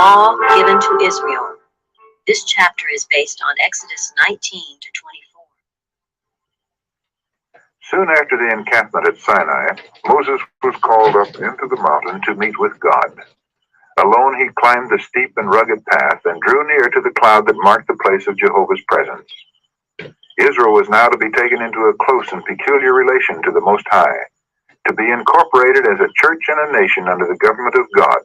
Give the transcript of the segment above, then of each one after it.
law given to Israel. This chapter is based on Exodus 19 to 24. Soon after the encampment at Sinai, Moses was called up into the mountain to meet with God. Alone he climbed the steep and rugged path and drew near to the cloud that marked the place of Jehovah's presence. Israel was now to be taken into a close and peculiar relation to the Most High, to be incorporated as a church and a nation under the government of God.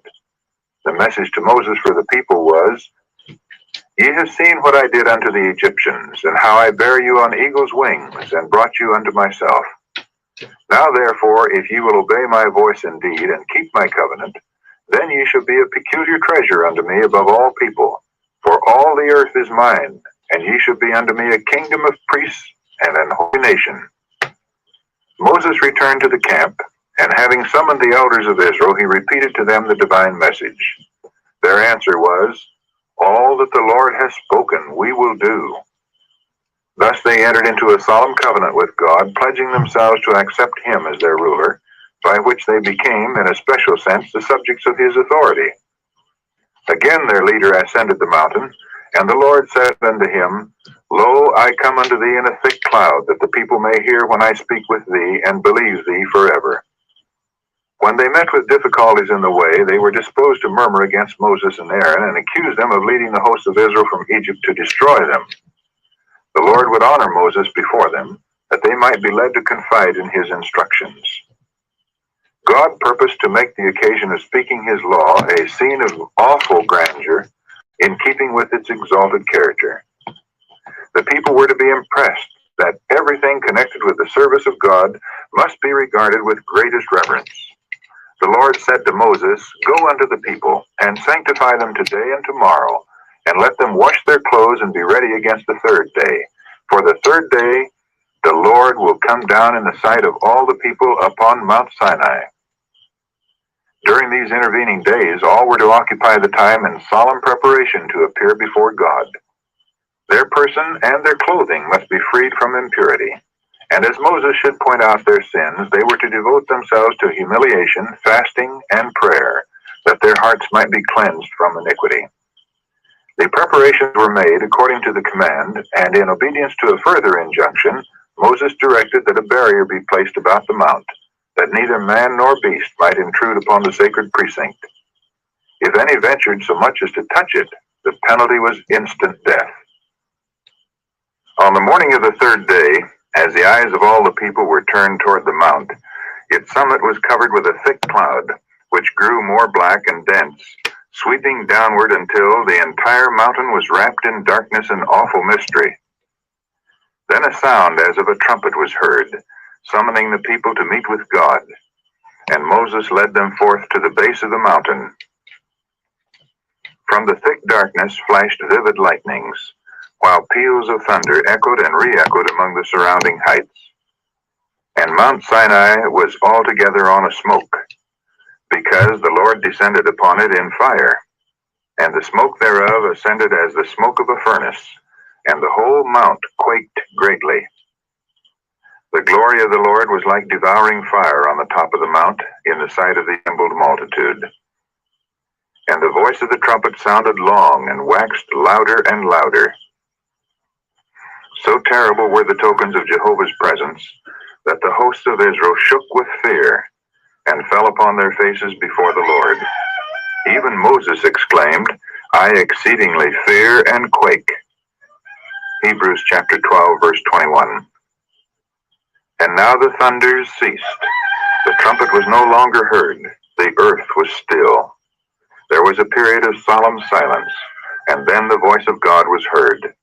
The message to Moses for the people was, "Ye have seen what I did unto the Egyptians, and how I bare you on eagle's wings, and brought you unto myself. Now therefore, if ye will obey my voice indeed, and keep my covenant, then ye shall be a peculiar treasure unto me above all people. For all the earth is mine, and ye shall be unto me a kingdom of priests and an holy nation." Moses returned to the camp, and having summoned the elders of Israel, he repeated to them the divine message. Their answer was, "All that the Lord has spoken, we will do." Thus they entered into a solemn covenant with God, pledging themselves to accept him as their ruler, by which they became, in a special sense, the subjects of his authority. Again their leader ascended the mountain, and the Lord said unto him, "Lo, I come unto thee in a thick cloud, that the people may hear when I speak with thee, and believe thee forever." When they met with difficulties in the way, they were disposed to murmur against Moses and Aaron, and accuse them of leading the hosts of Israel from Egypt to destroy them. The Lord would honor Moses before them, that they might be led to confide in his instructions. God purposed to make the occasion of speaking his law a scene of awful grandeur, in keeping with its exalted character. The people were to be impressed that everything connected with the service of God must be regarded with greatest reverence. The Lord said to Moses, "Go unto the people, and sanctify them today and tomorrow, and let them wash their clothes and be ready against the third day. For the third day the Lord will come down in the sight of all the people upon Mount Sinai." During these intervening days, all were to occupy the time in solemn preparation to appear before God. Their person and their clothing must be freed from impurity. And as Moses should point out their sins, they were to devote themselves to humiliation, fasting, and prayer, that their hearts might be cleansed from iniquity. The preparations were made according to the command, and in obedience to a further injunction, Moses directed that a barrier be placed about the mount, that neither man nor beast might intrude upon the sacred precinct. If any ventured so much as to touch it, the penalty was instant death. On the morning of the third day, as the eyes of all the people were turned toward the mount, its summit was covered with a thick cloud, which grew more black and dense, sweeping downward until the entire mountain was wrapped in darkness and awful mystery. Then a sound as of a trumpet was heard, summoning the people to meet with God, and Moses led them forth to the base of the mountain. From the thick darkness flashed vivid lightnings, while peals of thunder echoed and re-echoed among the surrounding heights. And Mount Sinai was altogether on a smoke, because the Lord descended upon it in fire, and the smoke thereof ascended as the smoke of a furnace, and the whole mount quaked greatly. The glory of the Lord was like devouring fire on the top of the mount, in the sight of the assembled multitude. And the voice of the trumpet sounded long, and waxed louder and louder. So terrible were the tokens of Jehovah's presence, that the hosts of Israel shook with fear, and fell upon their faces before the Lord. Even Moses exclaimed, "I exceedingly fear and quake." Hebrews chapter 12, verse 21. And now the thunders ceased. The trumpet was no longer heard. The earth was still. There was a period of solemn silence, and then the voice of God was heard.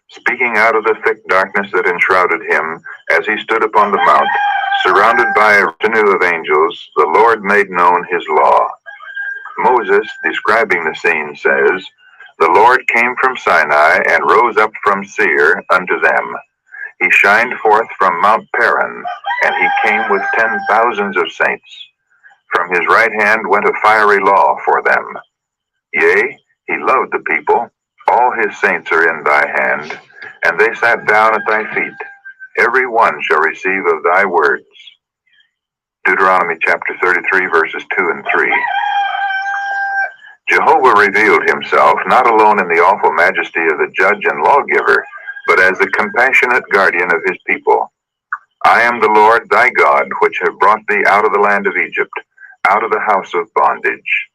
Speaking out of the thick darkness that enshrouded him, as he stood upon the mount, surrounded by a retinue of angels, the Lord made known his law. Moses, describing the scene, says, "The Lord came from Sinai and rose up from Seir unto them. He shined forth from Mount Paran, and he came with 10,000s of saints. From his right hand went a fiery law for them. Yea, he loved the people. All his saints are in thy hand, and they sat down at thy feet. Every one shall receive of thy words." Deuteronomy chapter 33, verses 2 and 3. Jehovah revealed himself not alone in the awful majesty of the judge and lawgiver, but as the compassionate guardian of his people. I am the Lord thy God, which have brought thee out of the land of Egypt, out of the house of bondage.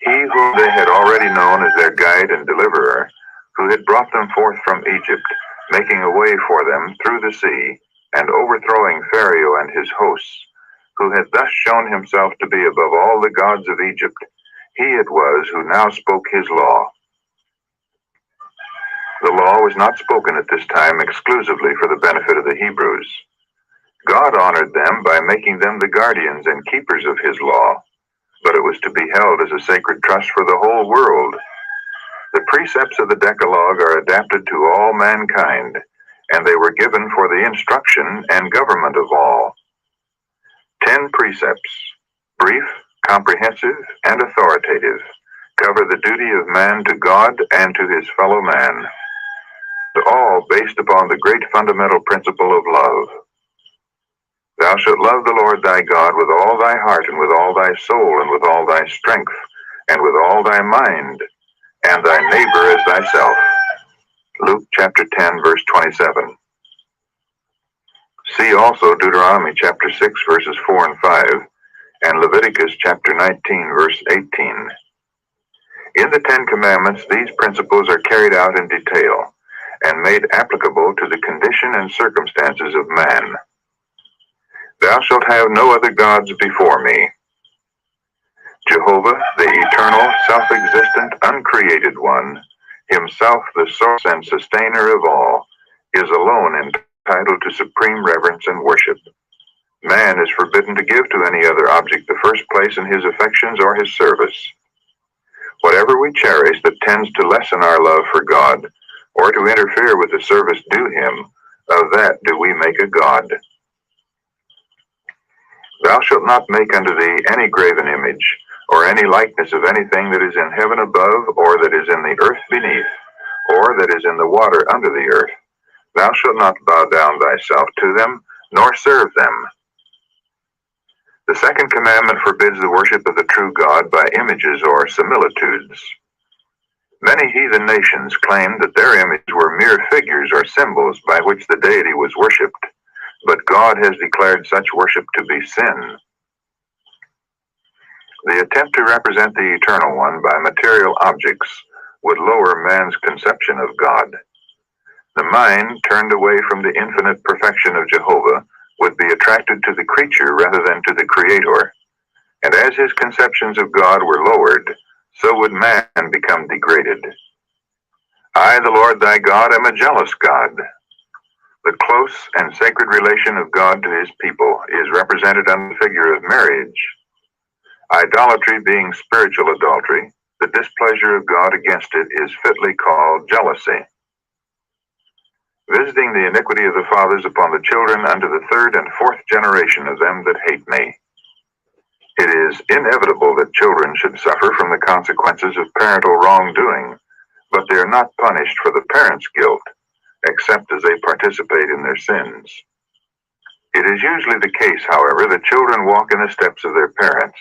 He whom they had already known as their guide and deliverer, who had brought them forth from Egypt, making a way for them through the sea, and overthrowing Pharaoh and his hosts, who had thus shown himself to be above all the gods of Egypt, he it was who now spoke his law. The law was not spoken at this time exclusively for the benefit of the Hebrews. God honored them by making them the guardians and keepers of his law, but it was to be held as a sacred trust for the whole world. The precepts of the Decalogue are adapted to all mankind, and they were given for the instruction and government of all. 10 precepts, brief, comprehensive, and authoritative, cover the duty of man to God and to his fellow man, all based upon the great fundamental principle of love. Thou shalt love the Lord thy God with all thy heart, and with all thy soul, and with all thy strength, and with all thy mind, and thy neighbor as thyself. Luke chapter 10, verse 27. See also Deuteronomy chapter 6, verses 4 and 5, and Leviticus chapter 19, verse 18. In the 10 Commandments, these principles are carried out in detail and made applicable to the condition and circumstances of man. Thou shalt have no other gods before me. Jehovah, the eternal, self-existent, uncreated one, himself the source and sustainer of all, is alone entitled to supreme reverence and worship. Man is forbidden to give to any other object the first place in his affections or his service. Whatever we cherish that tends to lessen our love for God, or to interfere with the service due him, of that do we make a god. Thou shalt not make unto thee any graven image, or any likeness of anything that is in heaven above, or that is in the earth beneath, or that is in the water under the earth. Thou shalt not bow down thyself to them, nor serve them. The second commandment forbids the worship of the true God by images or similitudes. Many heathen nations claimed that their images were mere figures or symbols by which the deity was worshipped, but God has declared such worship to be sin. The attempt to represent the Eternal One by material objects would lower man's conception of God. The mind, turned away from the infinite perfection of Jehovah, would be attracted to the creature rather than to the Creator, and as his conceptions of God were lowered, so would man become degraded. I, the Lord thy God, am a jealous God. The close and sacred relation of God to his people is represented under the figure of marriage. Idolatry being spiritual adultery, the displeasure of God against it is fitly called jealousy. Visiting the iniquity of the fathers upon the children unto the 3rd and 4th generation of them that hate me. It is inevitable that children should suffer from the consequences of parental wrongdoing, but they are not punished for the parents' guilt, except as they participate in their sins. It is usually the case, however, that children walk in the steps of their parents.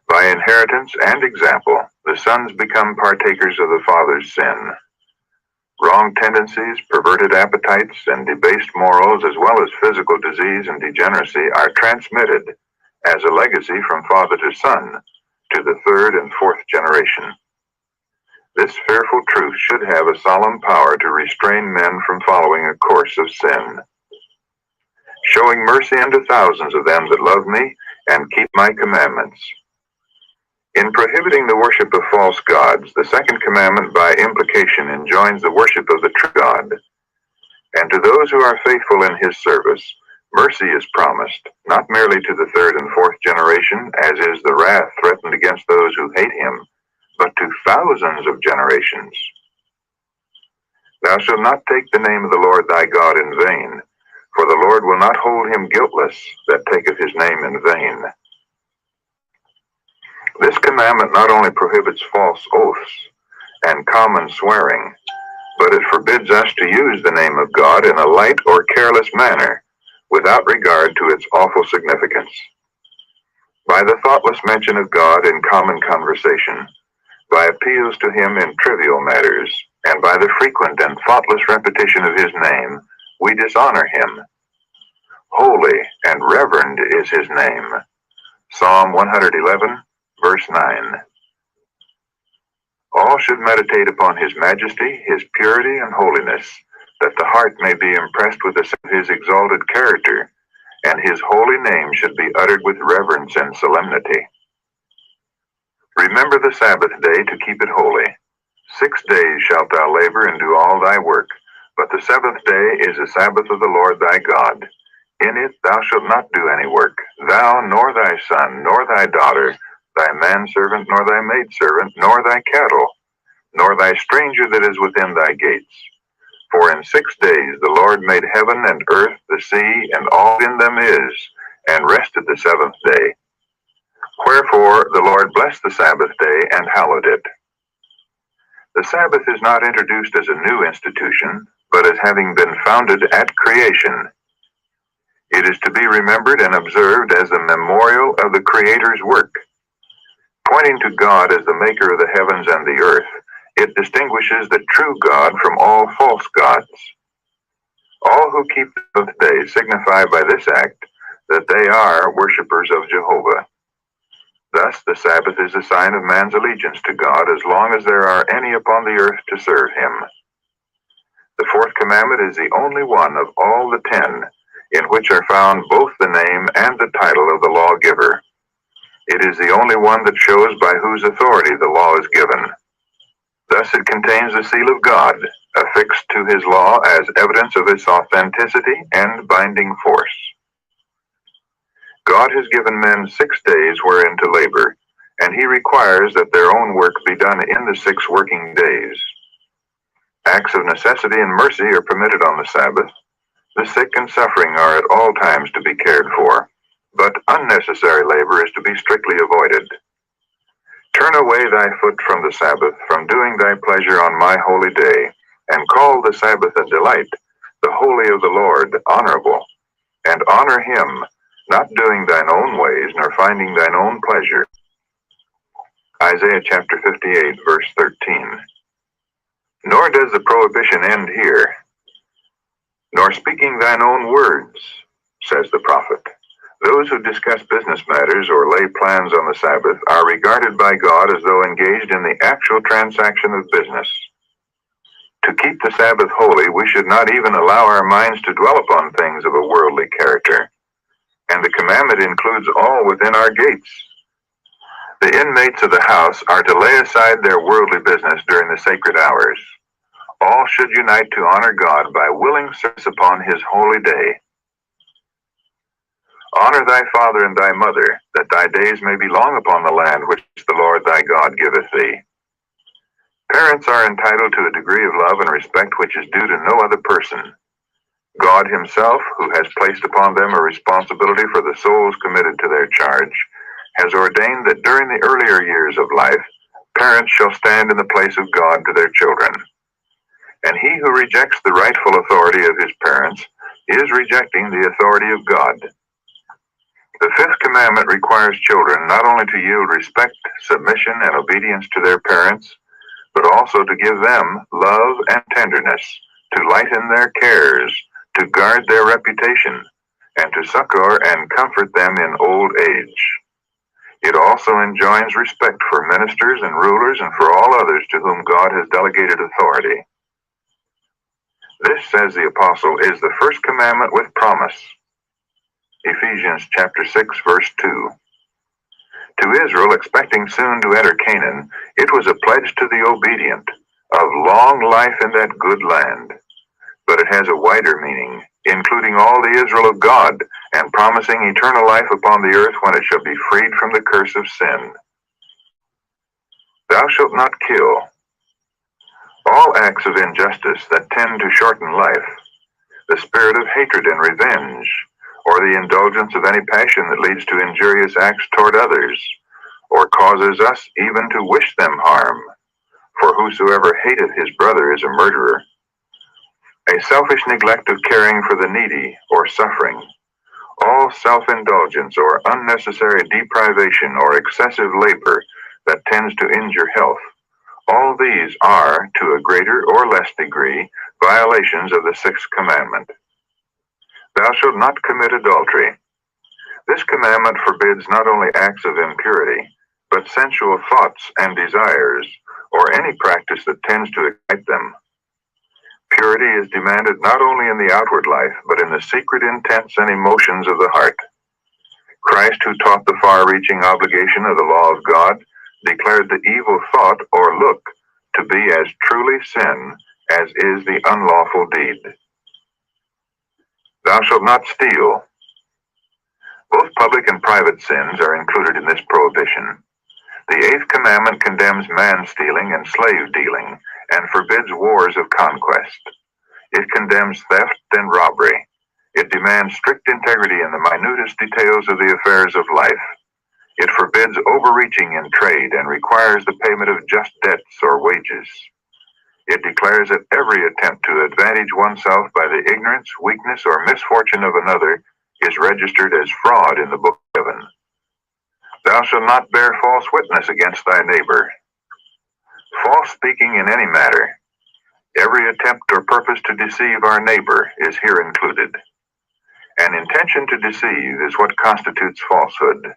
By inheritance and example, the sons become partakers of the father's sin. Wrong tendencies, perverted appetites, and debased morals, as well as physical disease and degeneracy, are transmitted as a legacy from father to son to the 3rd and 4th generation. This fearful truth should have a solemn power to restrain men from following a course of sin. Showing mercy unto thousands of them that love me and keep my commandments. In prohibiting the worship of false gods, the second commandment by implication enjoins the worship of the true God. And to those who are faithful in his service, mercy is promised, not merely to the 3rd and 4th generation, as is the wrath threatened against those who hate him, but to thousands of generations. Thou shalt not take the name of the Lord thy God in vain, for the Lord will not hold him guiltless that taketh his name in vain. This commandment not only prohibits false oaths and common swearing, but it forbids us to use the name of God in a light or careless manner, without regard to its awful significance. by the thoughtless mention of God in common conversation, by appeals to him in trivial matters, and by the frequent and thoughtless repetition of his name, we dishonor him. Holy and reverend is his name. Psalm 111, verse 9. All should meditate upon his majesty, his purity, and holiness, that the heart may be impressed with his exalted character, and his holy name should be uttered with reverence and solemnity. Remember the Sabbath day to keep it holy. 6 days shalt thou labor and do all thy work, but the seventh day is the Sabbath of the Lord thy God. In it thou shalt not do any work, thou, nor thy son, nor thy daughter, thy manservant, nor thy maidservant, nor thy cattle, nor thy stranger that is within thy gates. For in 6 days the Lord made heaven and earth, the sea, and all in them is, and rested the seventh day. Wherefore the Lord blessed the Sabbath day and hallowed it. The Sabbath is not introduced as a new institution, but as having been founded at creation. It is to be remembered and observed as a memorial of the Creator's work. Pointing to God as the maker of the heavens and the earth, it distinguishes the true God from all false gods. All who keep the seventh day signify by this act that they are worshippers of Jehovah. Thus, the Sabbath is a sign of man's allegiance to God as long as there are any upon the earth to serve him. The fourth commandment is the only one of all the 10 in which are found both the name and the title of the lawgiver. It is the only one that shows by whose authority the law is given. Thus it contains the seal of God, affixed to his law as evidence of its authenticity and binding force. God has given men 6 days wherein to labor, and he requires that their own work be done in the 6 working days. Acts of necessity and mercy are permitted on the Sabbath. The sick and suffering are at all times to be cared for, but unnecessary labor is to be strictly avoided. Turn away thy foot from the Sabbath, from doing thy pleasure on my holy day, and call the Sabbath a delight, the holy of the Lord honorable, and honor him, not doing thine own ways, nor finding thine own pleasure. Isaiah chapter 58, verse 13. Nor does the prohibition end here. Nor speaking thine own words, says the prophet. Those who discuss business matters or lay plans on the Sabbath are regarded by God as though engaged in the actual transaction of business. To keep the Sabbath holy, we should not even allow our minds to dwell upon things of a worldly character, and the commandment includes all within our gates. The inmates of the house are to lay aside their worldly business during the sacred hours. All should unite to honor God by willing service upon his holy day. Honor thy father and thy mother, that thy days may be long upon the land which the Lord thy God giveth thee. Parents are entitled to a degree of love and respect which is due to no other person. God himself, who has placed upon them a responsibility for the souls committed to their charge, has ordained that during the earlier years of life, parents shall stand in the place of God to their children. And he who rejects the rightful authority of his parents is rejecting the authority of God. The fifth commandment requires children not only to yield respect, submission, and obedience to their parents, but also to give them love and tenderness, to lighten their cares, to guard their reputation, and to succor and comfort them in old age. It also enjoins respect for ministers and rulers and for all others to whom God has delegated authority. This, says the apostle, is the first commandment with promise. Ephesians chapter 6, verse 2. To Israel, expecting soon to enter Canaan, it was a pledge to the obedient of long life in that good land. But it has a wider meaning, including all the Israel of God, and promising eternal life upon the earth when it shall be freed from the curse of sin. Thou shalt not kill. All acts of injustice that tend to shorten life, the spirit of hatred and revenge, or the indulgence of any passion that leads to injurious acts toward others, or causes us even to wish them harm, for whosoever hateth his brother is a murderer. A selfish neglect of caring for the needy or suffering, all self-indulgence or unnecessary deprivation or excessive labor that tends to injure health, all these are, to a greater or less degree, violations of the sixth commandment. Thou shalt not commit adultery. This commandment forbids not only acts of impurity, but sensual thoughts and desires, or any practice that tends to excite them. Purity is demanded not only in the outward life, but in the secret intents and emotions of the heart. Christ, who taught the far-reaching obligation of the law of God, declared the evil thought or look to be as truly sin as is the unlawful deed. Thou shalt not steal. Both public and private sins are included in this prohibition. The eighth commandment condemns man-stealing and slave-dealing and forbids wars of conquest. It condemns theft and robbery. It demands strict integrity in the minutest details of the affairs of life. It forbids overreaching in trade and requires the payment of just debts or wages. It declares that every attempt to advantage oneself by the ignorance, weakness, or misfortune of another is registered as fraud in the book of heaven. Thou shalt not bear false witness against thy neighbor. False speaking in any matter, every attempt or purpose to deceive our neighbor is here included. An intention to deceive is what constitutes falsehood.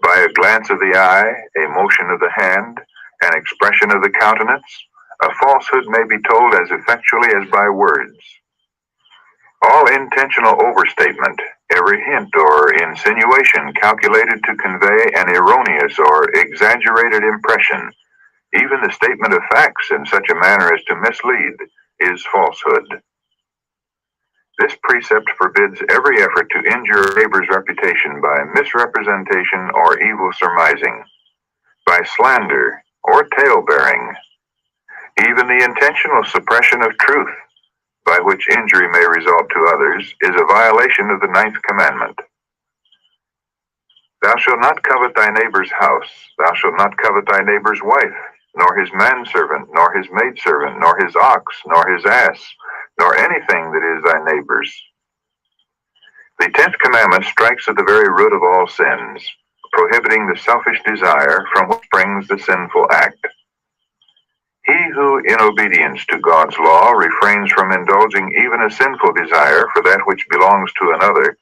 By a glance of the eye, a motion of the hand, an expression of the countenance, a falsehood may be told as effectually as by words. All intentional overstatement, every hint or insinuation calculated to convey an erroneous or exaggerated impression, even the statement of facts in such a manner as to mislead, is falsehood. This precept forbids every effort to injure a neighbor's reputation by misrepresentation or evil surmising, by slander or tale-bearing. Even the intentional suppression of truth, by which injury may result to others, is a violation of the ninth commandment. Thou shalt not covet thy neighbor's house. Thou shalt not covet thy neighbor's wife, nor his manservant, nor his maidservant, nor his ox, nor his ass, nor anything that is thy neighbor's. The 10th commandment strikes at the very root of all sins, prohibiting the selfish desire from which springs the sinful act. He who, in obedience to God's law, refrains from indulging even a sinful desire for that which belongs to another,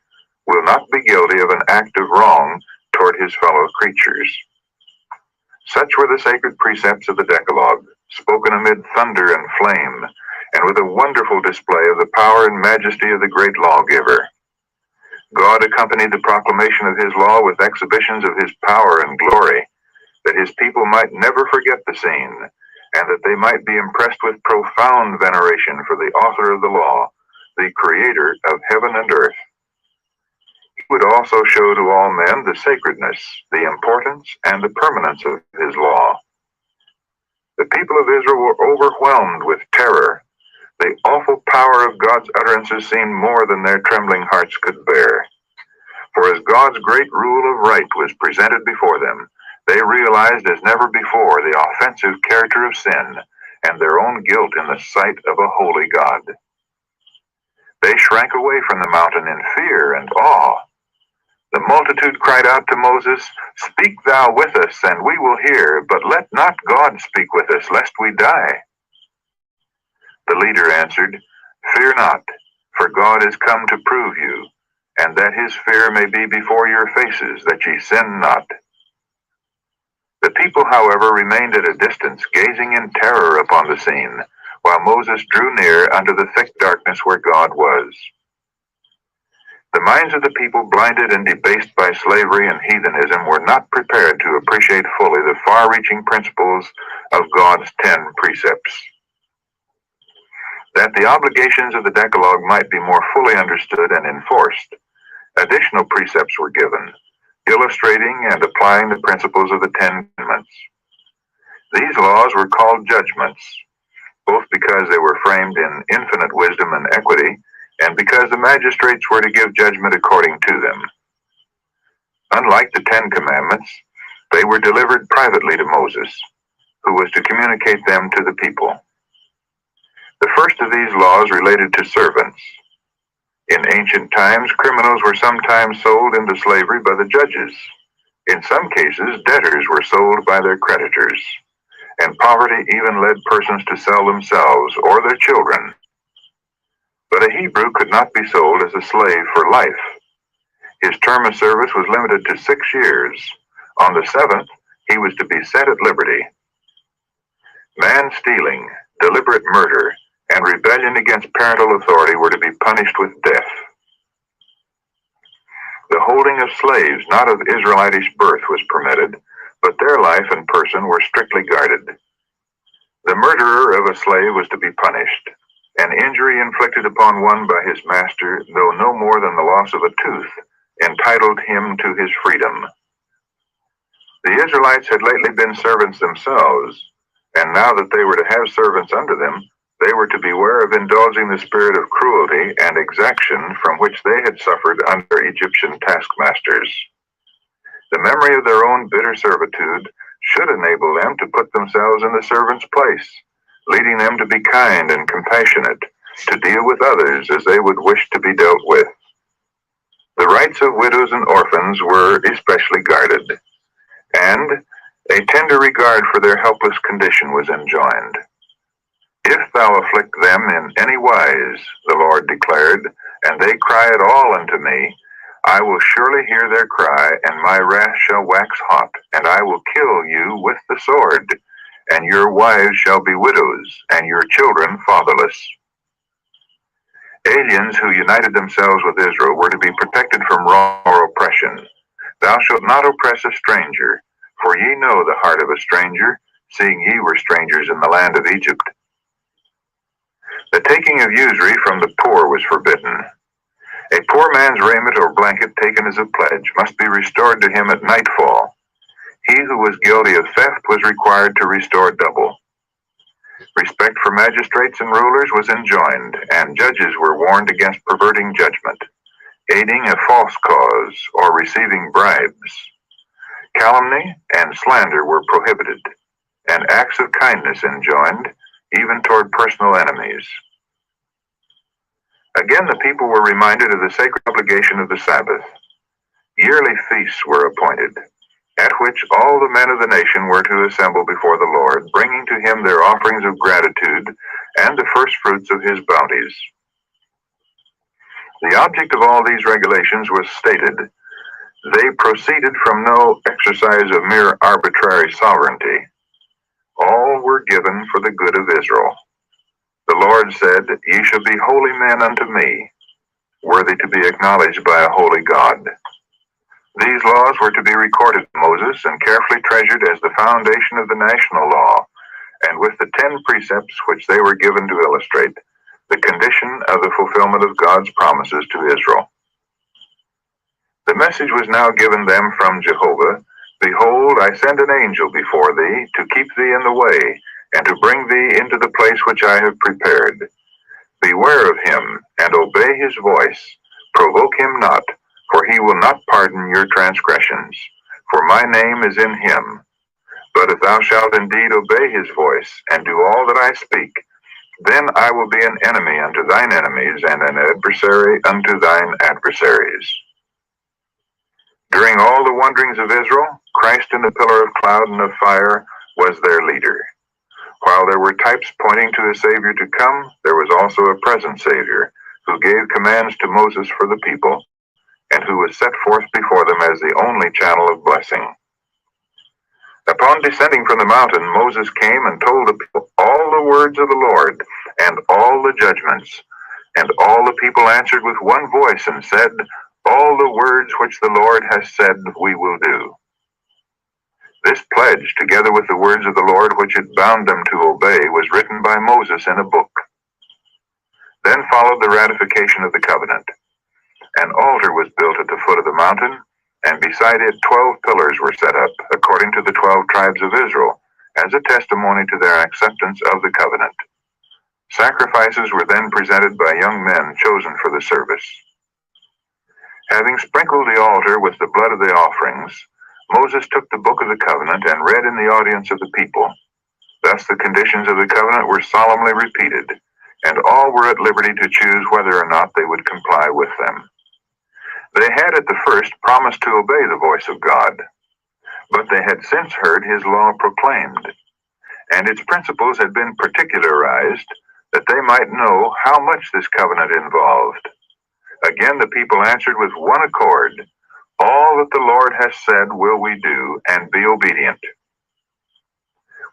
will not be guilty of an act of wrong toward his fellow creatures. Such were the sacred precepts of the Decalogue, spoken amid thunder and flame, and with a wonderful display of the power and majesty of the great lawgiver. God accompanied the proclamation of his law with exhibitions of his power and glory, that his people might never forget the scene, and that they might be impressed with profound veneration for the author of the law, the creator of heaven and earth. He would also show to all men the sacredness, the importance, and the permanence of his law. The people of Israel were overwhelmed with terror. The awful power of God's utterances seemed more than their trembling hearts could bear. For as God's great rule of right was presented before them, they realized as never before the offensive character of sin and their own guilt in the sight of a holy God. They shrank away from the mountain in fear and awe. The multitude cried out to Moses, "Speak thou with us, and we will hear, but let not God speak with us, lest we die." The leader answered, "Fear not, for God is come to prove you, and that his fear may be before your faces, that ye sin not." The people, however, remained at a distance, gazing in terror upon the scene, while Moses drew near unto the thick darkness where God was. The minds of the people, blinded and debased by slavery and heathenism, were not prepared to appreciate fully the far-reaching principles of God's 10 precepts. That the obligations of the Decalogue might be more fully understood and enforced, additional precepts were given, illustrating and applying the principles of the 10 Commandments. These laws were called judgments, both because they were framed in infinite wisdom and equity, and because the magistrates were to give judgment according to them. Unlike the 10 Commandments, they were delivered privately to Moses, who was to communicate them to the people. The first of these laws related to servants. In ancient times, criminals were sometimes sold into slavery by the judges. In some cases, debtors were sold by their creditors, and poverty even led persons to sell themselves or their children. But a Hebrew could not be sold as a slave for life. His term of service was limited to 6 years. On the 7th, he was to be set at liberty. Man-stealing, deliberate murder, and rebellion against parental authority were to be punished with death. The holding of slaves not of Israelitish birth was permitted, but their life and person were strictly guarded. The murderer of a slave was to be punished. An injury inflicted upon one by his master, though no more than the loss of a tooth, entitled him to his freedom. The Israelites had lately been servants themselves, and now that they were to have servants under them, they were to beware of indulging the spirit of cruelty and exaction from which they had suffered under Egyptian taskmasters. The memory of their own bitter servitude should enable them to put themselves in the servant's place, leading them to be kind and compassionate, to deal with others as they would wish to be dealt with. The rights of widows and orphans were especially guarded, and a tender regard for their helpless condition was enjoined. If thou afflict them in any wise, the Lord declared, and they cry at all unto me, I will surely hear their cry, and my wrath shall wax hot, and I will kill you with the sword, and your wives shall be widows, and your children fatherless. Aliens who united themselves with Israel were to be protected from wrong or oppression. Thou shalt not oppress a stranger, for ye know the heart of a stranger, seeing ye were strangers in the land of Egypt. The taking of usury from the poor was forbidden. A poor man's raiment or blanket taken as a pledge must be restored to him at nightfall. He who was guilty of theft was required to restore double. Respect for magistrates and rulers was enjoined, and judges were warned against perverting judgment, aiding a false cause, or receiving bribes. Calumny and slander were prohibited, and acts of kindness enjoined, even toward personal enemies. Again, the people were reminded of the sacred obligation of the Sabbath. Yearly feasts were appointed, at which all the men of the nation were to assemble before the Lord, bringing to him their offerings of gratitude and the first fruits of his bounties. The object of all these regulations was stated. They proceeded from no exercise of mere arbitrary sovereignty. All were given for the good of Israel. The Lord said, Ye shall be holy men unto me, worthy to be acknowledged by a holy God. These laws were to be recorded to Moses and carefully treasured as the foundation of the national law, and with the 10 precepts which they were given to illustrate the condition of the fulfillment of God's promises to Israel. The message was now given them from Jehovah, Behold, I send an angel before thee to keep thee in the way, and to bring thee into the place which I have prepared. Beware of him, and obey his voice. Provoke him not, for he will not pardon your transgressions, for my name is in him. But if thou shalt indeed obey his voice, and do all that I speak, then I will be an enemy unto thine enemies, and an adversary unto thine adversaries. During all the wanderings of Israel, Christ in the pillar of cloud and of fire was their leader. While there were types pointing to a Savior to come, there was also a present Savior, who gave commands to Moses for the people, and who was set forth before them as the only channel of blessing. Upon descending from the mountain, Moses came and told the people all the words of the Lord, and all the judgments. And all the people answered with one voice and said, All the words which the Lord has said we will do. This pledge, together with the words of the Lord which it bound them to obey, was written by Moses in a book. Then followed the ratification of the covenant. An altar was built at the foot of the mountain, and beside it 12 pillars were set up, according to the 12 tribes of Israel, as a testimony to their acceptance of the covenant. Sacrifices were then presented by young men chosen for the service. Having sprinkled the altar with the blood of the offerings, Moses took the book of the covenant and read in the audience of the people. Thus the conditions of the covenant were solemnly repeated, and all were at liberty to choose whether or not they would comply with them. They had at the first promised to obey the voice of God, but they had since heard his law proclaimed, and its principles had been particularized that they might know how much this covenant involved. Again the people answered with one accord, "All that the Lord has said will we do, and be obedient."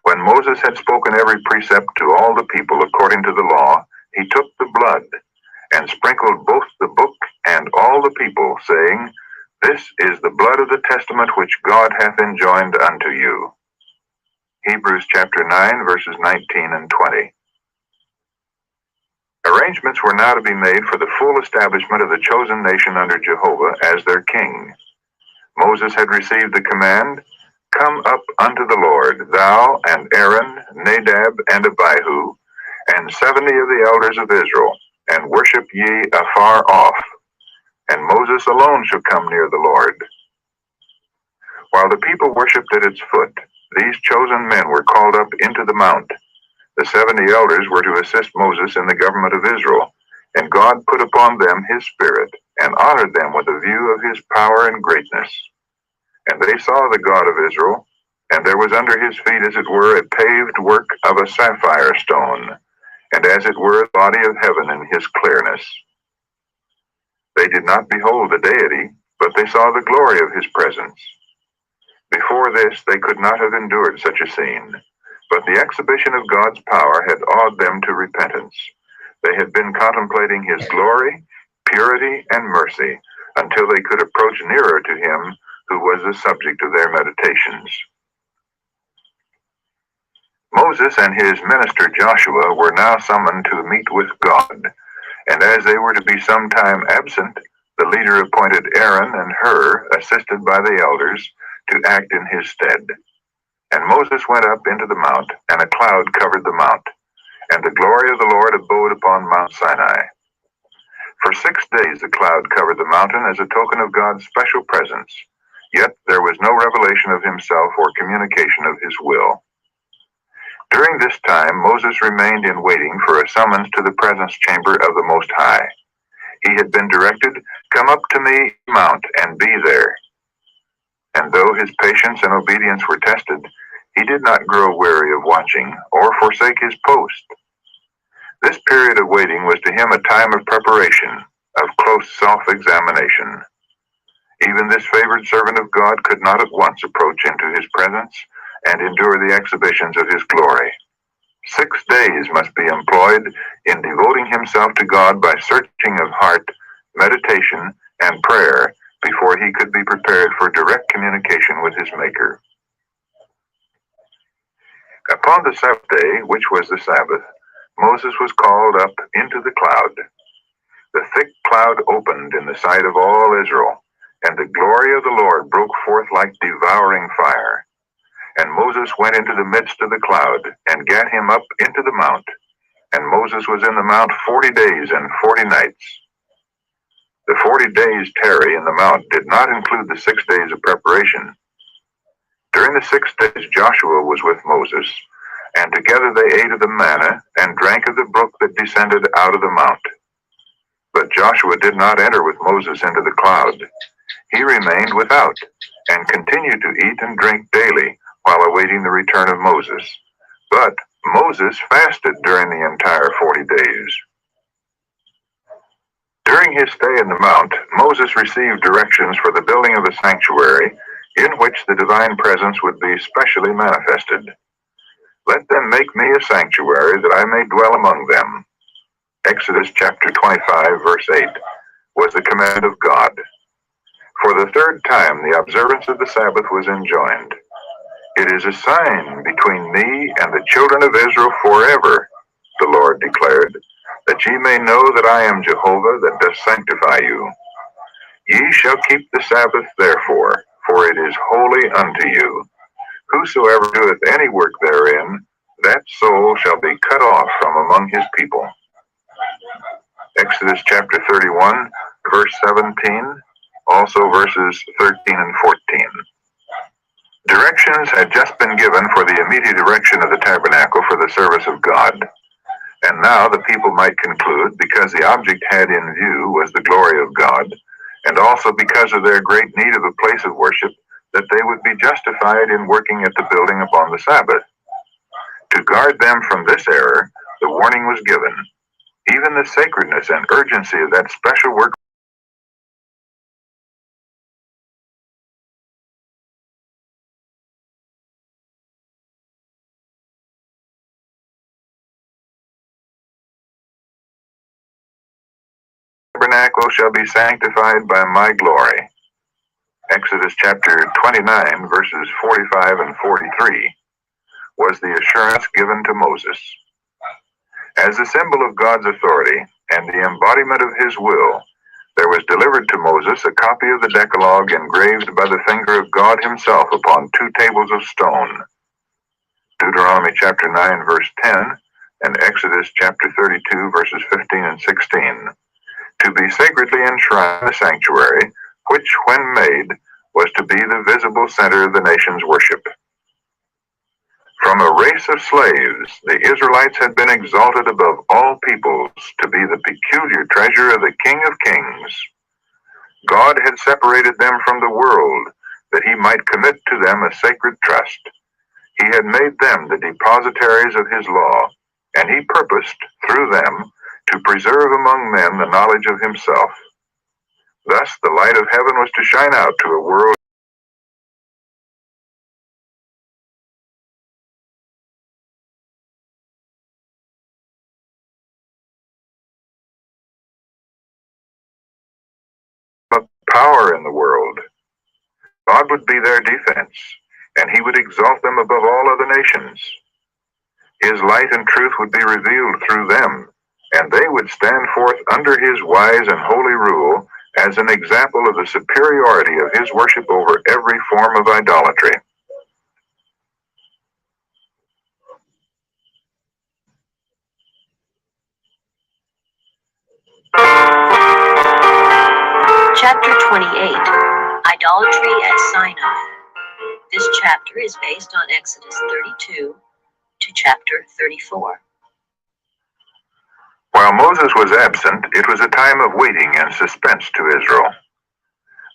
When Moses had spoken every precept to all the people according to the law, he took the blood and sprinkled both the book and all the people, saying, "This is the blood of the testament which God hath enjoined unto you." Hebrews chapter 9, verses 19 and 20. Arrangements were now to be made for the full establishment of the chosen nation under Jehovah as their king. Moses had received the command, "Come up unto the Lord, thou and Aaron, Nadab and Abihu, and 70 of the elders of Israel, and worship ye afar off, and Moses alone shall come near the Lord." While the people worshipped at its foot, these chosen men were called up into the mount. The 70 elders were to assist Moses in the government of Israel, and God put upon them his spirit, and honored them with a view of his power and greatness. And they saw the God of Israel, and there was under his feet as it were a paved work of a sapphire stone, and as it were a body of heaven in his clearness. They did not behold the deity, but they saw the glory of his presence. Before this they could not have endured such a scene, but the exhibition of God's power had awed them to repentance. They had been contemplating his glory, purity, and mercy until they could approach nearer to him who was the subject of their meditations. Moses and his minister Joshua were now summoned to meet with God, and as they were to be some time absent, the leader appointed Aaron and Hur, assisted by the elders, to act in his stead. And Moses went up into the mount, and a cloud covered the mount, and the glory of the Lord abode upon Mount Sinai. For 6 days the cloud covered the mountain as a token of God's special presence, yet there was no revelation of himself or communication of his will. During this time Moses remained in waiting for a summons to the presence chamber of the Most High. He had been directed, "Come up to me, mount, and be there." And though his patience and obedience were tested, he did not grow weary of watching or forsake his post. This period of waiting was to him a time of preparation, of close self-examination. Even this favored servant of God could not at once approach into his presence and endure the exhibitions of his glory. 6 days must be employed in devoting himself to God by searching of heart, meditation, and prayer before he could be prepared for direct communication with his Maker. Upon the 7th day, which was the Sabbath, Moses was called up into the cloud. The thick cloud opened in the sight of all Israel, and the glory of the Lord broke forth like devouring fire. And Moses went into the midst of the cloud, and gat him up into the mount. And Moses was in the mount 40 days and 40 nights. The 40 days' tarry in the mount did not include the 6 days of preparation. During the 6 days Joshua was with Moses, and together they ate of the manna, and drank of the brook that descended out of the mount. But Joshua did not enter with Moses into the cloud. He remained without, and continued to eat and drink daily, while awaiting the return of Moses. But Moses fasted during the entire 40 days. During his stay in the mount, Moses received directions for the building of a sanctuary in which the divine presence would be specially manifested. "Let them make me a sanctuary that I may dwell among them." Exodus chapter 25, verse 8, was the command of God. For the 3rd time the observance of the Sabbath was enjoined. "It is a sign between me and the children of Israel forever," the Lord declared, "that ye may know that I am Jehovah that doth sanctify you. Ye shall keep the Sabbath therefore, for it is holy unto you. Whosoever doeth any work therein, that soul shall be cut off from among his people." Exodus chapter 31, verse 17, also verses 13 and 14. Directions had just been given for the immediate erection of the tabernacle for the service of God, and And now the people might conclude, because the object had in view was the glory of God, and also because of their great need of a place of worship, that they would be justified in working at the building upon the Sabbath. To guard them from this error, the warning was given. Even the sacredness and urgency of that special work tabernacle shall be sanctified by my glory. Exodus chapter 29, verses 45 and 43, was the assurance given to Moses. As a symbol of God's authority and the embodiment of his will, there was delivered to Moses a copy of the Decalogue engraved by the finger of God himself upon 2 tables of stone. Deuteronomy chapter 9, verse 10, and Exodus chapter 32, verses 15 and 16. To be sacredly enshrined in the sanctuary, which, when made, was to be the visible center of the nation's worship. From a race of slaves, the Israelites had been exalted above all peoples to be the peculiar treasure of the King of Kings. God had separated them from the world, that he might commit to them a sacred trust. He had made them the depositaries of his law, and he purposed, through them, to preserve among men the knowledge of himself. Thus the light of heaven was to shine out to a world of power in the world. God would be their defense, and he would exalt them above all other nations. His light and truth would be revealed through them, and they would stand forth under his wise and holy rule as an example of the superiority of his worship over every form of idolatry. Chapter 28, Idolatry at Sinai. This chapter is based on Exodus 32 to chapter 34. While Moses was absent, it was a time of waiting and suspense to Israel.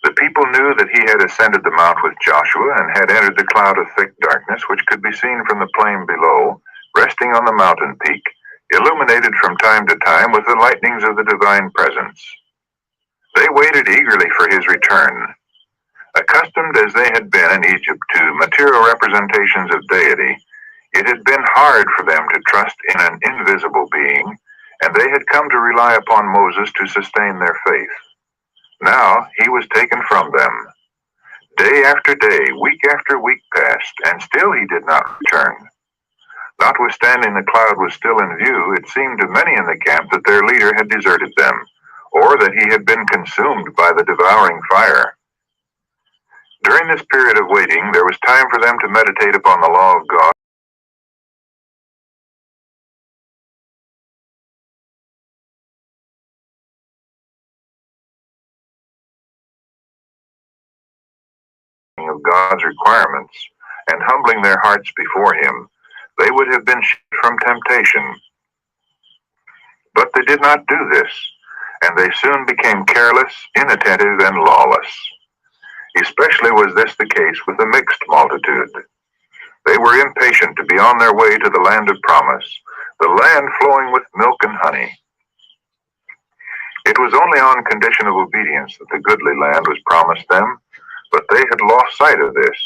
The people knew that he had ascended the mount with Joshua and had entered the cloud of thick darkness, which could be seen from the plain below, resting on the mountain peak, illuminated from time to time with the lightnings of the divine presence. They waited eagerly for his return. Accustomed as they had been in Egypt to material representations of deity, it had been hard for them to trust in an invisible being, and they had come to rely upon Moses to sustain their faith. Now he was taken from them. Day after day, week after week passed, and still he did not return. Notwithstanding the cloud was still in view, it seemed to many in the camp that their leader had deserted them, or that he had been consumed by the devouring fire. During this period of waiting, there was time for them to meditate upon the law of God of God's requirements, and humbling their hearts before him, they would have been shielded from temptation. But they did not do this, and they soon became careless, inattentive, and lawless. Especially was this the case with the mixed multitude. They were impatient to be on their way to the land of promise, the land flowing with milk and honey. It was only on condition of obedience that the goodly land was promised them, but they had lost sight of this.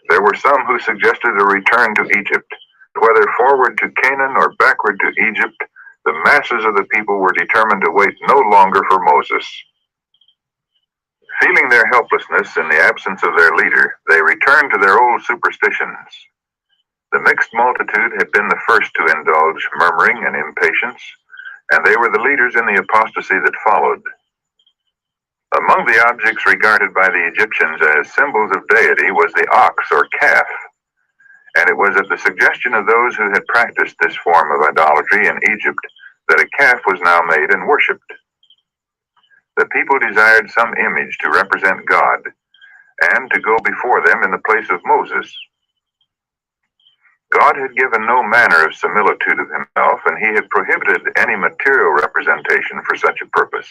There were some who suggested a return to Egypt. Whether forward to Canaan or backward to Egypt, the masses of the people were determined to wait no longer for Moses. Feeling their helplessness in the absence of their leader, they returned to their old superstitions. The mixed multitude had been the first to indulge murmuring and impatience, and they were the leaders in the apostasy that followed. Among the objects regarded by the Egyptians as symbols of deity was the ox or calf, and it was at the suggestion of those who had practiced this form of idolatry in Egypt that a calf was now made and worshipped. The people desired some image to represent God, and to go before them in the place of Moses. God had given no manner of similitude of himself, and he had prohibited any material representation for such a purpose.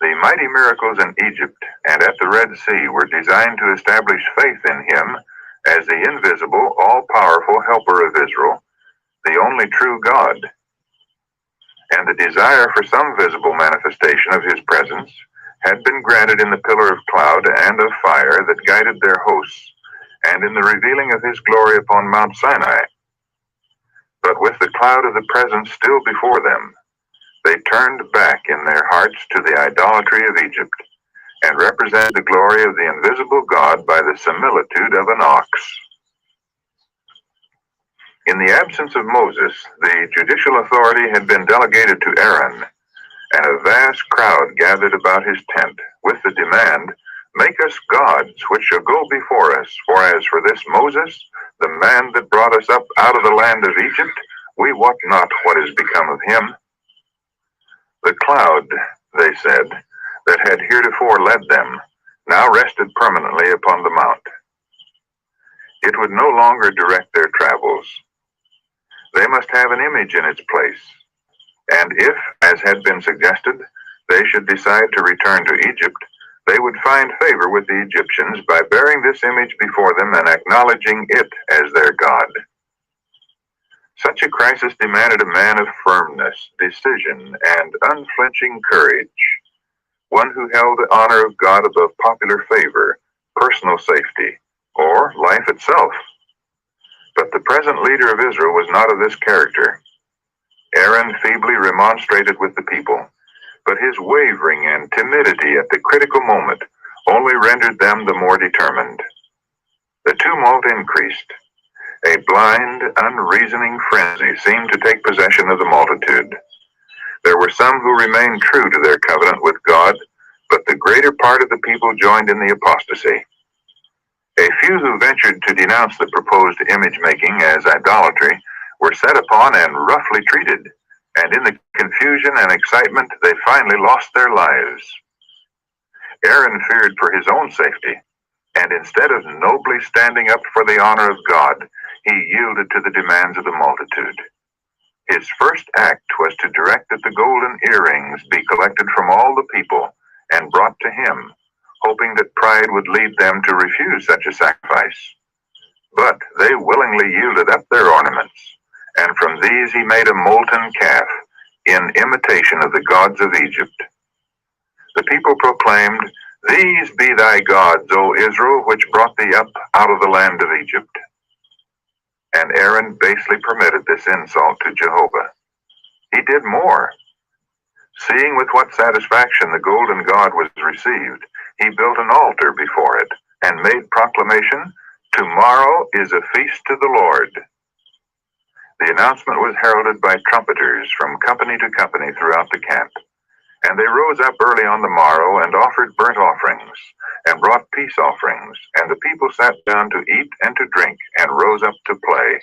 The mighty miracles in Egypt and at the Red Sea were designed to establish faith in him as the invisible, all-powerful helper of Israel, the only true God. And the desire for some visible manifestation of his presence had been granted in the pillar of cloud and of fire that guided their hosts, and in the revealing of his glory upon Mount Sinai. But with the cloud of the presence still before them, they turned back in their hearts to the idolatry of Egypt, and represented the glory of the invisible God by the similitude of an ox. In the absence of Moses, the judicial authority had been delegated to Aaron, and a vast crowd gathered about his tent with the demand, "Make us gods which shall go before us, for as for this Moses, the man that brought us up out of the land of Egypt, we wot not what is become of him." The cloud, they said, that had heretofore led them, now rested permanently upon the mount. It would no longer direct their travels. They must have an image in its place, and if, as had been suggested, they should decide to return to Egypt, they would find favor with the Egyptians by bearing this image before them and acknowledging it as their God. Such a crisis demanded a man of firmness, decision, and unflinching courage, one who held the honor of God above popular favor, personal safety, or life itself. But the present leader of Israel was not of this character. Aaron feebly remonstrated with the people, but his wavering and timidity at the critical moment only rendered them the more determined. The tumult increased. A blind, unreasoning frenzy seemed to take possession of the multitude. There were some who remained true to their covenant with God, but the greater part of the people joined in the apostasy. A few who ventured to denounce the proposed image-making as idolatry were set upon and roughly treated, and in the confusion and excitement they finally lost their lives. Aaron feared for his own safety, and instead of nobly standing up for the honor of God, he yielded to the demands of the multitude. His first act was to direct that the golden earrings be collected from all the people and brought to him, hoping that pride would lead them to refuse such a sacrifice. But they willingly yielded up their ornaments, and from these he made a molten calf in imitation of the gods of Egypt. The people proclaimed, "These be thy gods, O Israel, which brought thee up out of the land of Egypt." And Aaron basely permitted this insult to Jehovah. He did more. Seeing with what satisfaction the golden god was received, he built an altar before it and made proclamation, "Tomorrow is a feast to the Lord." The announcement was heralded by trumpeters from company to company throughout the camp, and they rose up early on the morrow and offered burnt offerings and brought peace offerings, and the people sat down to eat and to drink and rose up to play.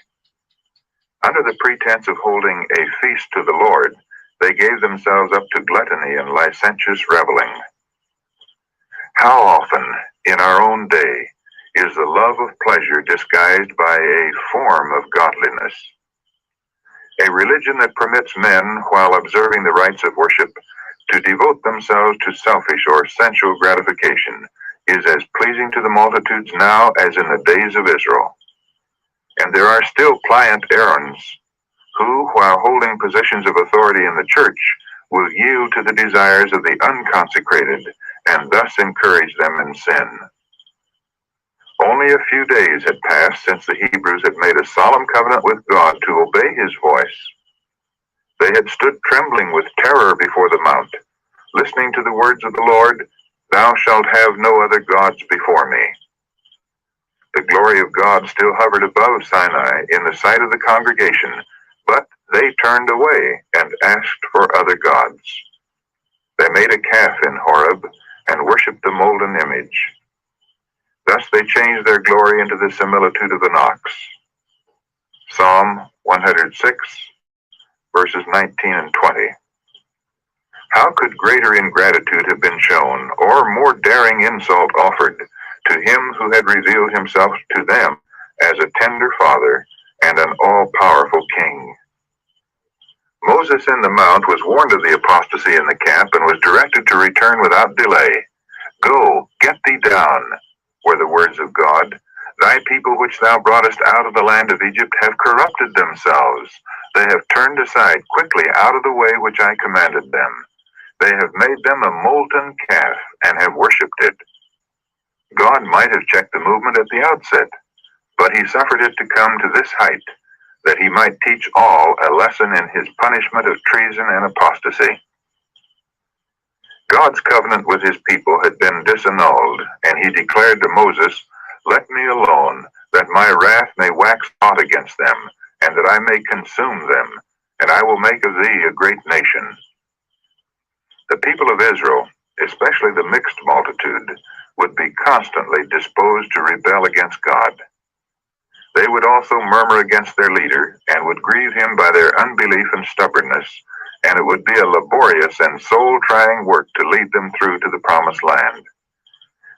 Under the pretense of holding a feast to the Lord, they gave themselves up to gluttony and licentious reveling. How often, in our own day, is the love of pleasure disguised by a form of godliness? A religion that permits men, while observing the rites of worship, to devote themselves to selfish or sensual gratification is as pleasing to the multitudes now as in the days of Israel. And there are still pliant Aarons who, while holding positions of authority in the church, will yield to the desires of the unconsecrated and thus encourage them in sin. Only a few days had passed since the Hebrews had made a solemn covenant with God to obey his voice. They had stood trembling with terror before the mount, listening to the words of the Lord, "Thou shalt have no other gods before me." The glory of God still hovered above Sinai in the sight of the congregation, but they turned away and asked for other gods. They made a calf in Horeb and worshipped the molten image. Thus they changed their glory into the similitude of an ox. Psalm 106, verses 19 and 20. How could greater ingratitude have been shown, or more daring insult offered, to him who had revealed himself to them as a tender father and an all-powerful king. Moses in the mount was warned of the apostasy in the camp and was directed to return without delay. "Go, get thee down," were the words of God. "Thy people which thou broughtest out of the land of Egypt have corrupted themselves. They have turned aside quickly out of the way which I commanded them. They have made them a molten calf and have worshipped it." God might have checked the movement at the outset, but he suffered it to come to this height, that he might teach all a lesson in his punishment of treason and apostasy. God's covenant with his people had been disannulled, and he declared to Moses, "Let me alone, that my wrath may wax hot against them, and that I may consume them, and I will make of thee a great nation." The people of Israel, especially the mixed multitude, would be constantly disposed to rebel against God. They would also murmur against their leader and would grieve him by their unbelief and stubbornness, and it would be a laborious and soul-trying work to lead them through to the promised land.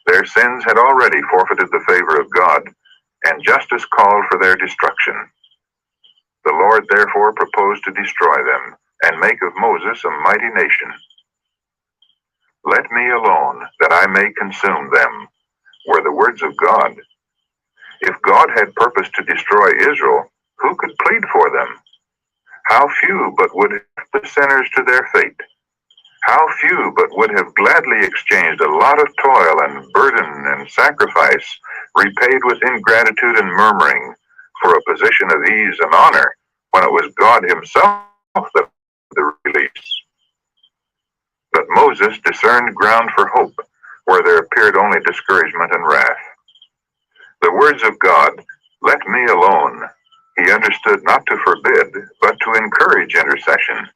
Their sins had already forfeited the favor of God, and justice called for their destruction. The Lord therefore proposed to destroy them and make of Moses a mighty nation. "Let me alone, that I may consume them," were the words of God. If God had purposed to destroy Israel, who could plead for them? How few but would have the sinners to their fate? How few but would have gladly exchanged a lot of toil and burden and sacrifice, repaid with ingratitude and murmuring, for a position of ease and honor, when it was God himself that the release? But Moses discerned ground for hope, where there appeared only discouragement and wrath. The words of God, "Let me alone," he understood not to forbid, but to encourage intercession,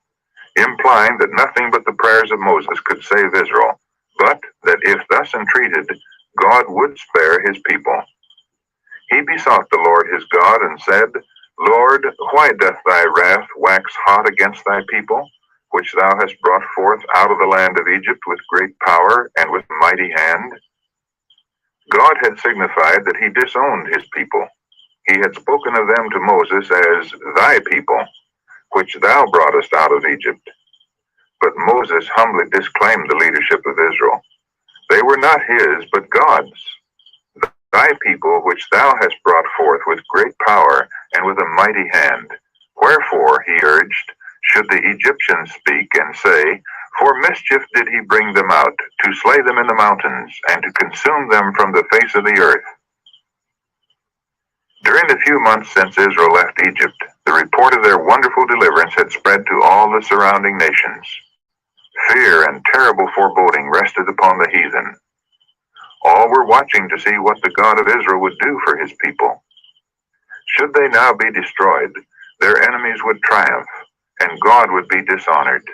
implying that nothing but the prayers of Moses could save Israel, but that if thus entreated, God would spare his people. He besought the Lord his God and said, "Lord, why doth thy wrath wax hot against thy people, which thou hast brought forth out of the land of Egypt with great power and with mighty hand?" God had signified that he disowned his people. He had spoken of them to Moses as "thy people, which thou broughtest out of Egypt." But Moses humbly disclaimed the leadership of Israel. They were not his, but God's. "Thy people, which thou hast brought forth with great power and with a mighty hand. Wherefore," he urged, "should the Egyptians speak and say, For mischief did he bring them out, to slay them in the mountains, and to consume them from the face of the earth?" During the few months since Israel left Egypt, the report of their wonderful deliverance had spread to all the surrounding nations. Fear and terrible foreboding rested upon the heathen. All were watching to see what the God of Israel would do for his people. Should they now be destroyed, their enemies would triumph, and God would be dishonored.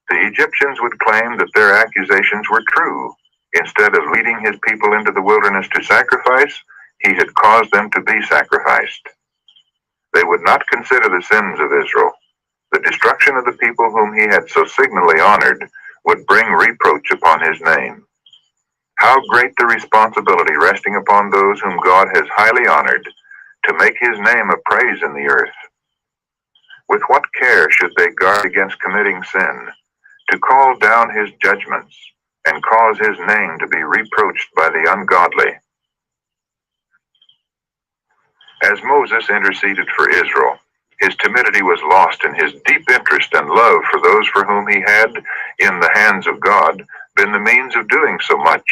The Egyptians would claim that their accusations were true. Instead of leading his people into the wilderness to sacrifice, he had caused them to be sacrificed. They would not consider the sins of Israel. The destruction of the people whom he had so signally honored would bring reproach upon his name. How great the responsibility resting upon those whom God has highly honored, to make his name a praise in the earth. With what care should they guard against committing sin, to call down his judgments, and cause his name to be reproached by the ungodly. As Moses interceded for Israel, his timidity was lost in his deep interest and love for those for whom he had, in the hands of God, been the means of doing so much.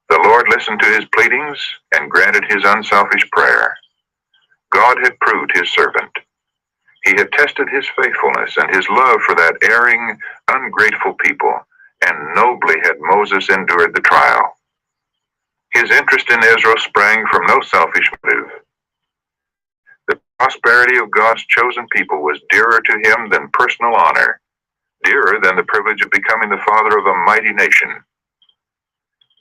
The Lord listened to his pleadings and granted his unselfish prayer. God had proved his servant. He had tested his faithfulness and his love for that erring, ungrateful people, and nobly had Moses endured the trial. His interest in Israel sprang from no selfish motive. The prosperity of God's chosen people was dearer to him than personal honor, dearer than the privilege of becoming the father of a mighty nation.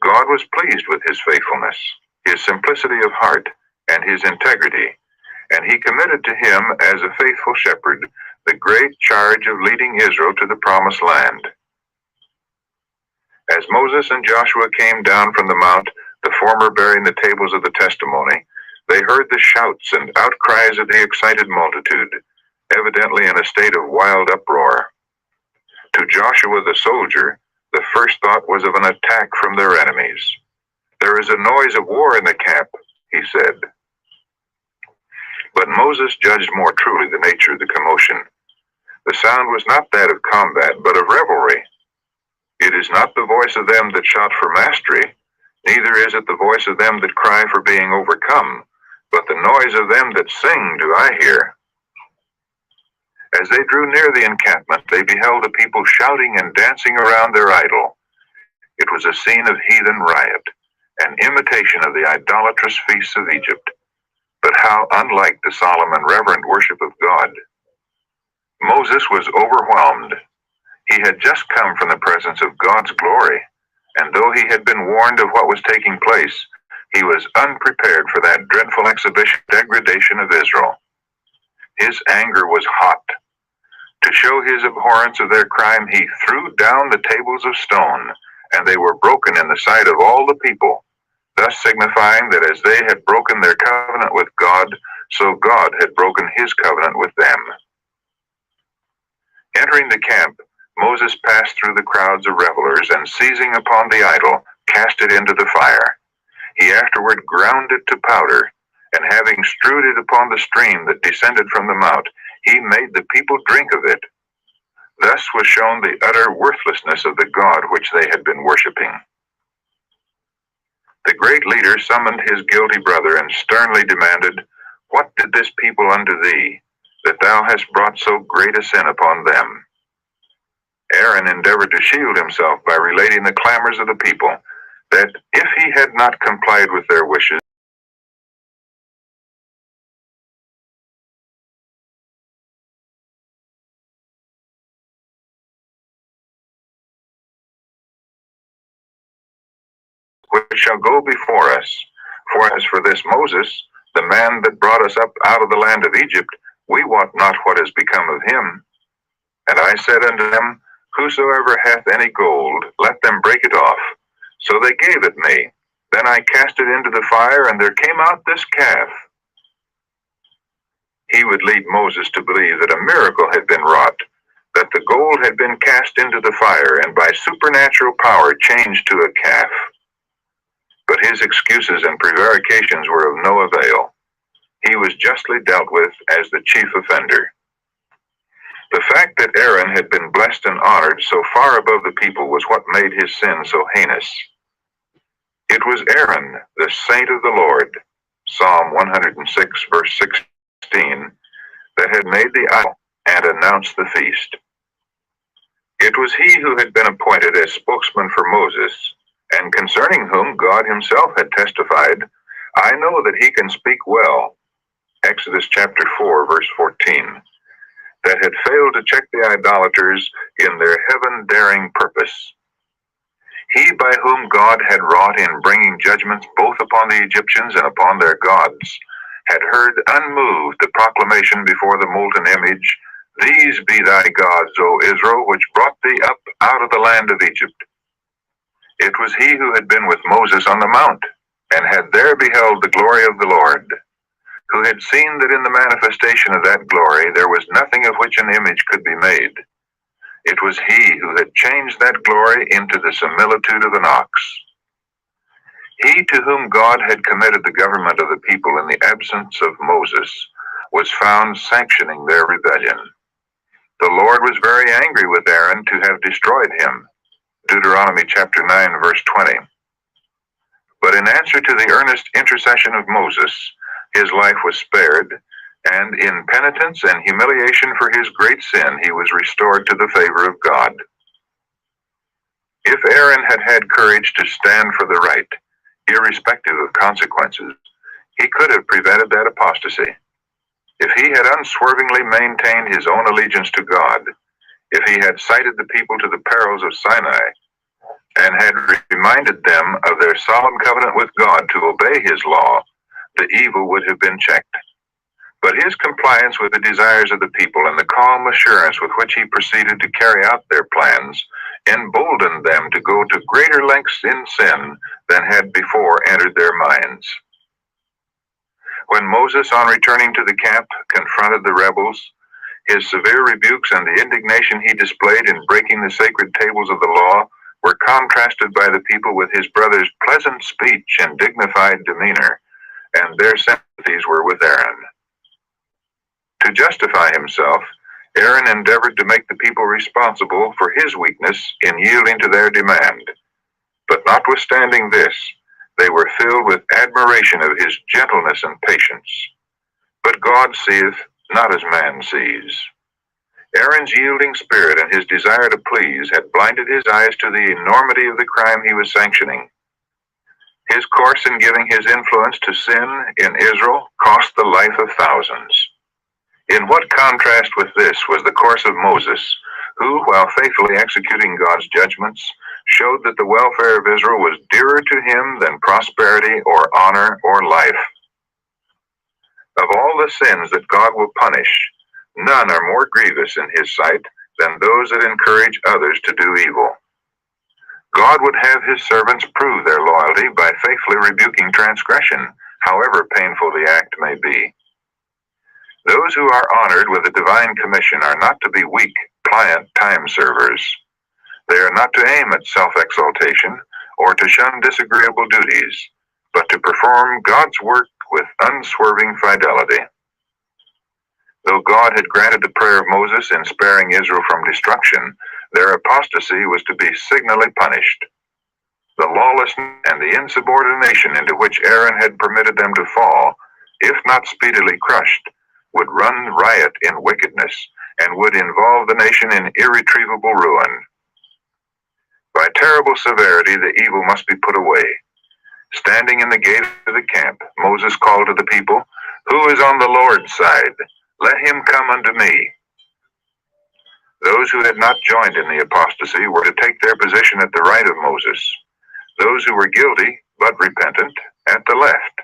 God was pleased with his faithfulness, his simplicity of heart, and his integrity, and he committed to him as a faithful shepherd the great charge of leading Israel to the promised land. As Moses and Joshua came down from the mount, the former bearing the tables of the testimony, they heard the shouts and outcries of the excited multitude, evidently in a state of wild uproar. To Joshua the soldier, the first thought was of an attack from their enemies. "There is a noise of war in the camp," he said. But Moses judged more truly the nature of the commotion. The sound was not that of combat, but of revelry. "It is not the voice of them that shout for mastery, neither is it the voice of them that cry for being overcome, but the noise of them that sing do I hear." As they drew near the encampment, they beheld a people shouting and dancing around their idol. It was a scene of heathen riot, an imitation of the idolatrous feasts of Egypt, but how unlike the solemn and reverent worship of God. Moses was overwhelmed. He had just come from the presence of God's glory, and though he had been warned of what was taking place, he was unprepared for that dreadful exhibition degradation of Israel. His anger was hot. To show his abhorrence of their crime, he threw down the tables of stone, and they were broken in the sight of all the people, thus signifying that as they had broken their covenant with God, so God had broken his covenant with them. Entering the camp, Moses passed through the crowds of revelers, and seizing upon the idol, cast it into the fire. He afterward ground it to powder, and having strewed it upon the stream that descended from the mount, he made the people drink of it. Thus was shown the utter worthlessness of the God which they had been worshiping. The great leader summoned his guilty brother and sternly demanded, "What did this people unto thee, that thou hast brought so great a sin upon them?" Aaron endeavored to shield himself by relating the clamors of the people, that if he had not complied with their wishes, which shall go before us. For as for this Moses, the man that brought us up out of the land of Egypt, we wot not what is become of him. And I said unto them, Whosoever hath any gold, let them break it off. So they gave it me. Then I cast it into the fire, and there came out this calf. He would lead Moses to believe that a miracle had been wrought, that the gold had been cast into the fire, and by supernatural power changed to a calf. But his excuses and prevarications were of no avail. He was justly dealt with as the chief offender. The fact that Aaron had been blessed and honored so far above the people was what made his sin so heinous. It was Aaron, the saint of the Lord, Psalm 106, verse 16, that had made the idol and announced the feast. It was he who had been appointed as spokesman for Moses, and concerning whom God himself had testified, I know that he can speak well, Exodus chapter 4, verse 14, that had failed to check the idolaters in their heaven-daring purpose. He by whom God had wrought in bringing judgments both upon the Egyptians and upon their gods, had heard unmoved the proclamation before the molten image, These be thy gods, O Israel, which brought thee up out of the land of Egypt. It was he who had been with Moses on the mount, and had there beheld the glory of the Lord, who had seen that in the manifestation of that glory there was nothing of which an image could be made. It was he who had changed that glory into the similitude of an ox. He to whom God had committed the government of the people in the absence of Moses was found sanctioning their rebellion. The Lord was very angry with Aaron to have destroyed him. Deuteronomy chapter 9, verse 20. But in answer to the earnest intercession of Moses, his life was spared, and in penitence and humiliation for his great sin, he was restored to the favor of God. If Aaron had had courage to stand for the right, irrespective of consequences, he could have prevented that apostasy. If he had unswervingly maintained his own allegiance to God, if he had cited the people to the perils of Sinai, and had reminded them of their solemn covenant with God to obey his law, the evil would have been checked. But his compliance with the desires of the people and the calm assurance with which he proceeded to carry out their plans emboldened them to go to greater lengths in sin than had before entered their minds. When Moses, on returning to the camp, confronted the rebels, his severe rebukes and the indignation he displayed in breaking the sacred tables of the law were contrasted by the people with his brother's pleasant speech and dignified demeanor, and their sympathies were with Aaron. To justify himself, Aaron endeavored to make the people responsible for his weakness in yielding to their demand. But notwithstanding this, they were filled with admiration of his gentleness and patience. But God seeth not as man sees. Aaron's yielding spirit and his desire to please had blinded his eyes to the enormity of the crime he was sanctioning. His course in giving his influence to sin in Israel cost the life of thousands. In what contrast with this was the course of Moses, who, while faithfully executing God's judgments, showed that the welfare of Israel was dearer to him than prosperity or honor or life. Of all the sins that God will punish, none are more grievous in his sight than those that encourage others to do evil. God would have his servants prove their loyalty by faithfully rebuking transgression, however painful the act may be. Those who are honored with a divine commission are not to be weak, pliant time servers. They are not to aim at self-exaltation or to shun disagreeable duties, but to perform God's work with unswerving fidelity. Though God had granted the prayer of Moses in sparing Israel from destruction, their apostasy was to be signally punished. The lawlessness and the insubordination into which Aaron had permitted them to fall, if not speedily crushed, would run riot in wickedness and would involve the nation in irretrievable ruin. By terrible severity, the evil must be put away. Standing in the gate of the camp, Moses called to the people, "Who is on the Lord's side? Let him come unto me." Those who had not joined in the apostasy were to take their position at the right of Moses. Those who were guilty, but repentant, at the left.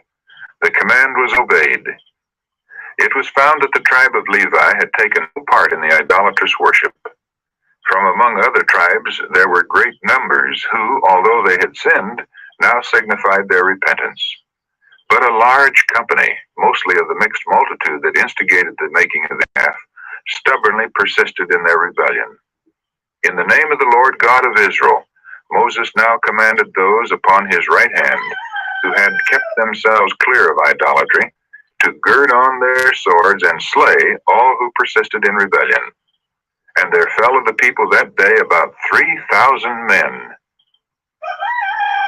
The command was obeyed. It was found that the tribe of Levi had taken no part in the idolatrous worship. From among other tribes, there were great numbers who, although they had sinned, now signified their repentance. But a large company, mostly of the mixed multitude that instigated the making of the calf, stubbornly persisted in their rebellion. In the name of the Lord God of Israel, Moses now commanded those upon his right hand, who had kept themselves clear of idolatry, to gird on their swords and slay all who persisted in rebellion. And there fell of the people that day about 3,000 men.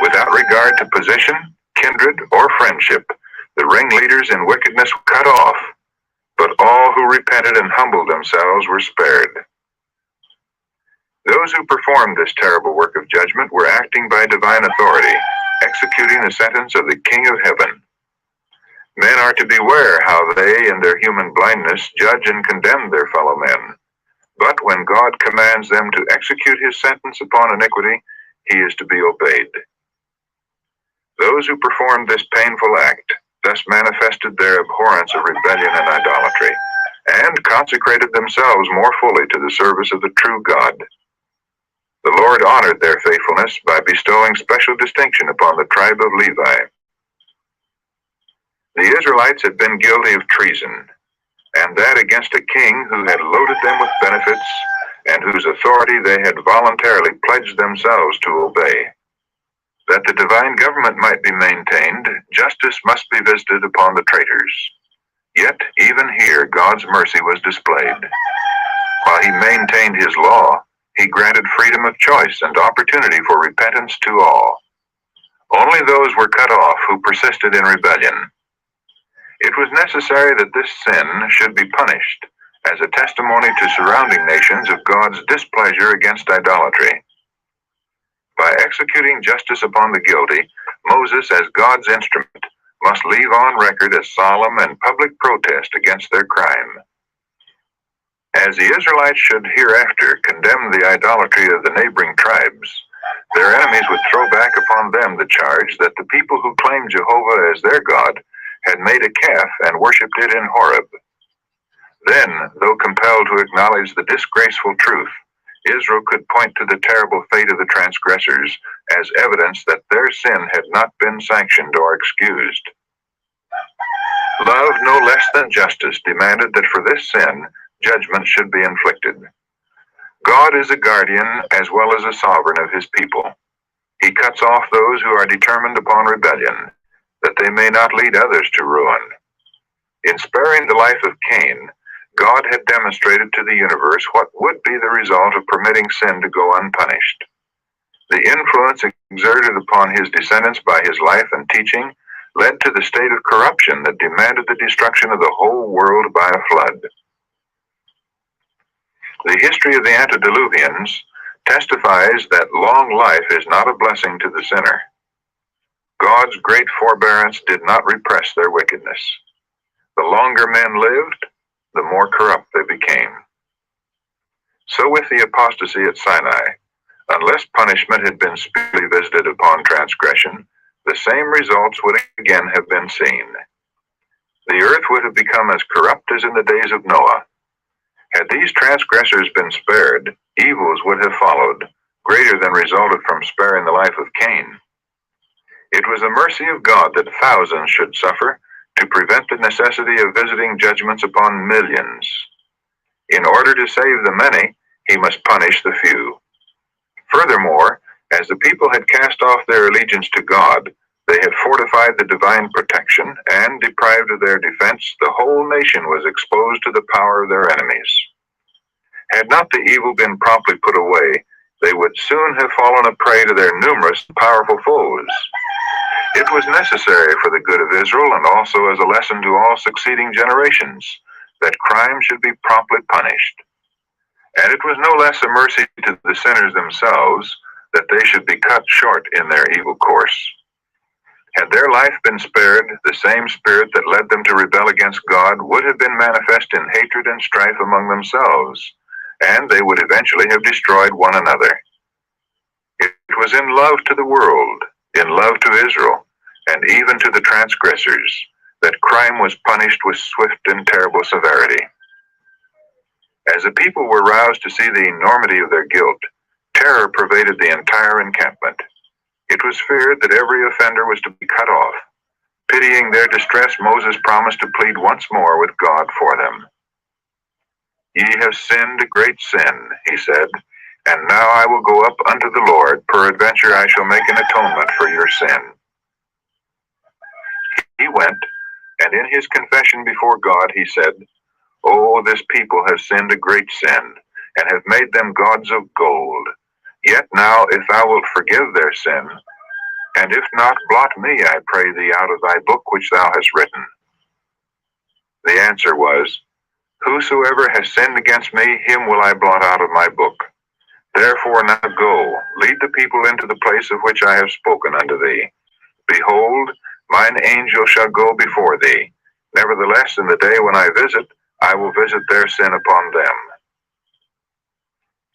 Without regard to position, kindred, or friendship, the ringleaders in wickedness were cut off, but all who repented and humbled themselves were spared. Those who performed this terrible work of judgment were acting by divine authority, executing the sentence of the King of Heaven. Men are to beware how they, in their human blindness, judge and condemn their fellow men. But when God commands them to execute his sentence upon iniquity, he is to be obeyed. Those who performed this painful act thus manifested their abhorrence of rebellion and idolatry, and consecrated themselves more fully to the service of the true God. The Lord honored their faithfulness by bestowing special distinction upon the tribe of Levi. The Israelites had been guilty of treason, and that against a king who had loaded them with benefits and whose authority they had voluntarily pledged themselves to obey. That the divine government might be maintained, justice must be visited upon the traitors. Yet, even here, God's mercy was displayed. While he maintained his law, he granted freedom of choice and opportunity for repentance to all. Only those were cut off who persisted in rebellion. It was necessary that this sin should be punished as a testimony to surrounding nations of God's displeasure against idolatry. By executing justice upon the guilty, Moses, as God's instrument, must leave on record a solemn and public protest against their crime. As the Israelites should hereafter condemn the idolatry of the neighboring tribes, their enemies would throw back upon them the charge that the people who claimed Jehovah as their God had made a calf and worshipped it in Horeb. Then, though compelled to acknowledge the disgraceful truth, Israel could point to the terrible fate of the transgressors as evidence that their sin had not been sanctioned or excused. Love, no less than justice, demanded that for this sin, judgment should be inflicted. God is a guardian as well as a sovereign of his people. He cuts off those who are determined upon rebellion, that they may not lead others to ruin. In sparing the life of Cain, God had demonstrated to the universe what would be the result of permitting sin to go unpunished. The influence exerted upon his descendants by his life and teaching led to the state of corruption that demanded the destruction of the whole world by a flood. The history of the antediluvians testifies that long life is not a blessing to the sinner. God's great forbearance did not repress their wickedness. The longer men lived, the more corrupt they became. So with the apostasy at Sinai, unless punishment had been speedily visited upon transgression, the same results would again have been seen. The earth would have become as corrupt as in the days of Noah. Had these transgressors been spared, evils would have followed, greater than resulted from sparing the life of Cain. It was the mercy of God that thousands should suffer to prevent the necessity of visiting judgments upon millions. In order to save the many, he must punish the few. Furthermore, as the people had cast off their allegiance to God, they had fortified the divine protection, and deprived of their defense, the whole nation was exposed to the power of their enemies. Had not the evil been promptly put away, they would soon have fallen a prey to their numerous and powerful foes. It was necessary for the good of Israel, and also as a lesson to all succeeding generations, that crime should be promptly punished. And it was no less a mercy to the sinners themselves that they should be cut short in their evil course. Had their life been spared, the same spirit that led them to rebel against God would have been manifest in hatred and strife among themselves, and they would eventually have destroyed one another. It was in love to the world, in love to Israel, and even to the transgressors, that crime was punished with swift and terrible severity. As the people were roused to see the enormity of their guilt, terror pervaded the entire encampment. It was feared that every offender was to be cut off. Pitying their distress, Moses promised to plead once more with God for them. "Ye have sinned a great sin," he said, "and now I will go up unto the Lord. Peradventure I shall make an atonement for your sin." He went, and in his confession before God he said, "Oh, this people have sinned a great sin, and have made them gods of gold. Yet now, if thou wilt forgive their sin, and if not, blot me, I pray thee, out of thy book which thou hast written." The answer was, "Whosoever has sinned against me, him will I blot out of my book. Therefore now go, lead the people into the place of which I have spoken unto thee. Behold, mine angel shall go before thee. Nevertheless, in the day when I visit, I will visit their sin upon them."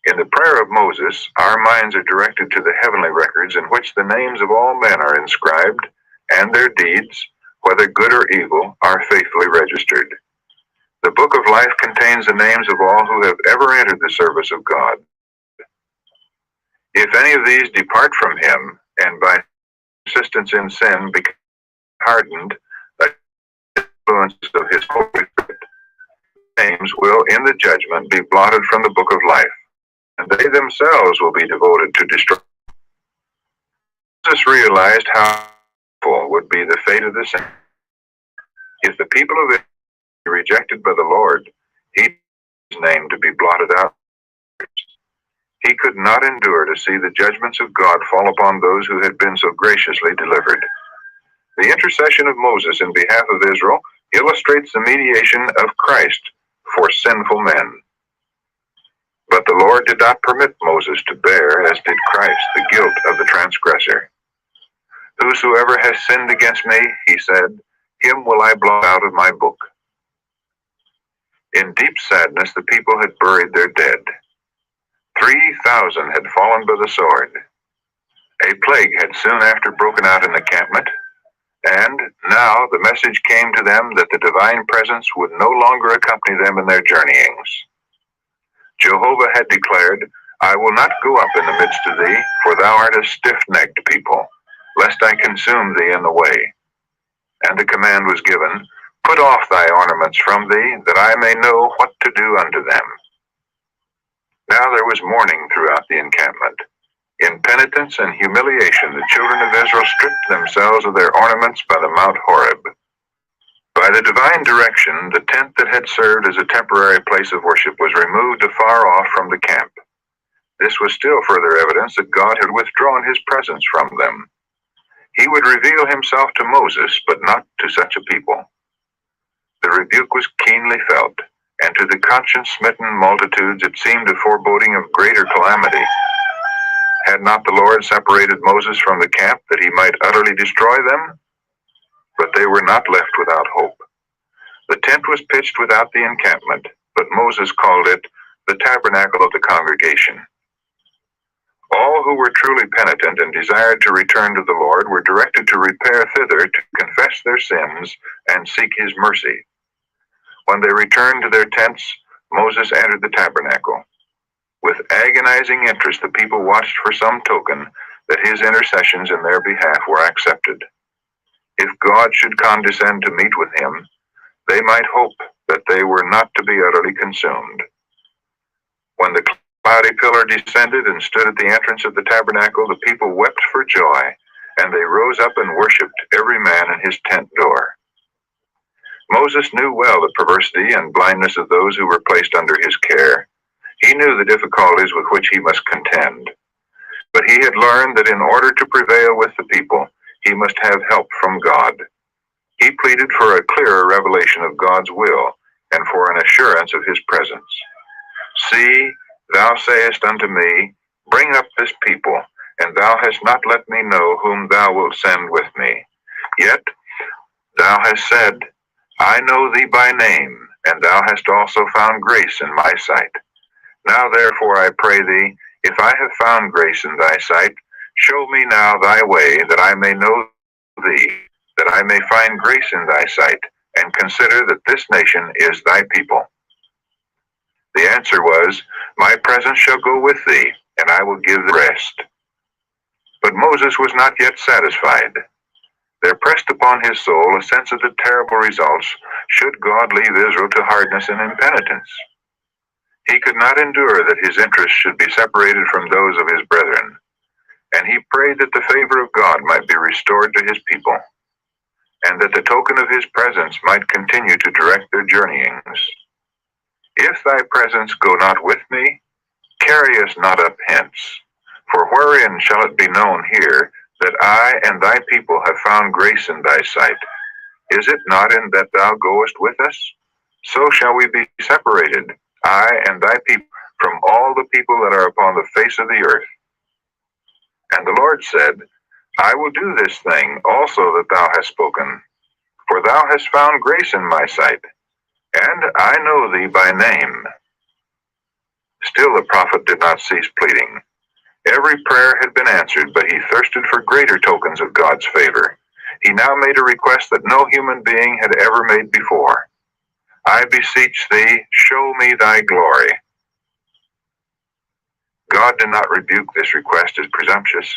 In the prayer of Moses, our minds are directed to the heavenly records in which the names of all men are inscribed, and their deeds, whether good or evil, are faithfully registered. The book of life contains the names of all who have ever entered the service of God. If any of these depart from him, and by persistence in sin become hardened by the influence of his Holy Spirit, names will in the judgment be blotted from the book of life, and they themselves will be devoted to destruction. Jesus realized how awful would be the fate of the sin. If the people of Israel were rejected by the Lord, his name to be blotted out. He could not endure to see the judgments of God fall upon those who had been so graciously delivered. The intercession of Moses in behalf of Israel illustrates the mediation of Christ for sinful men. But the Lord did not permit Moses to bear, as did Christ, the guilt of the transgressor. "Whosoever has sinned against me," he said, "him will I blot out of my book." In deep sadness, the people had buried their dead. 3,000 had fallen by the sword. A plague had soon after broken out in the encampment, and now the message came to them that the divine presence would no longer accompany them in their journeyings. Jehovah had declared, I will not go up in the midst of thee, for thou art a stiff-necked people, lest I consume thee in the way. And the command was given, Put off thy ornaments from thee, that I may know what to do unto them. Now there was mourning throughout the encampment. In penitence and humiliation the children of Israel stripped themselves of their ornaments by the Mount Horeb. By the divine direction, the tent that had served as a temporary place of worship was removed afar off from the camp. This was still further evidence that God had withdrawn his presence from them. He would reveal himself to Moses, but not to such a people. The rebuke was keenly felt, and to the conscience-smitten multitudes it seemed a foreboding of greater calamity. Had not the Lord separated Moses from the camp that he might utterly destroy them? But they were not left without hope. The tent was pitched without the encampment, but Moses called it the tabernacle of the congregation. All who were truly penitent and desired to return to the Lord were directed to repair thither to confess their sins and seek his mercy. When they returned to their tents, Moses entered the tabernacle. With agonizing interest, the people watched for some token that his intercessions in their behalf were accepted. If God should condescend to meet with him, they might hope that they were not to be utterly consumed. When the cloudy pillar descended and stood at the entrance of the tabernacle, the people wept for joy, and they rose up and worshipped, every man in his tent door. Moses knew well the perversity and blindness of those who were placed under his care. He knew the difficulties with which he must contend. But he had learned that in order to prevail with the people, he must have help from God. He pleaded for a clearer revelation of God's will and for an assurance of his presence. See, thou sayest unto me, Bring up this people, and thou hast not let me know whom thou wilt send with me. Yet thou hast said, I know thee by name, and thou hast also found grace in my sight. Now therefore I pray thee, if I have found grace in thy sight, show me now thy way, that I may know thee, that I may find grace in thy sight, and consider that this nation is thy people. The answer was, My presence shall go with thee, and I will give thee rest. But Moses was not yet satisfied. There pressed upon his soul a sense of the terrible results should God leave Israel to hardness and impenitence. He could not endure that his interests should be separated from those of his brethren, and he prayed that the favor of God might be restored to his people, and that the token of his presence might continue to direct their journeyings. If thy presence go not with me, carry us not up hence. For wherein shall it be known here that I and thy people have found grace in thy sight? Is it not in that thou goest with us? So shall we be separated, I and thy people, from all the people that are upon the face of the earth. And the Lord said, I will do this thing also that thou hast spoken, for thou hast found grace in my sight, and I know thee by name. Still the prophet did not cease pleading. Every prayer had been answered, but he thirsted for greater tokens of God's favor. He now made a request that no human being had ever made before. I beseech thee, show me thy glory. God did not rebuke this request as presumptuous,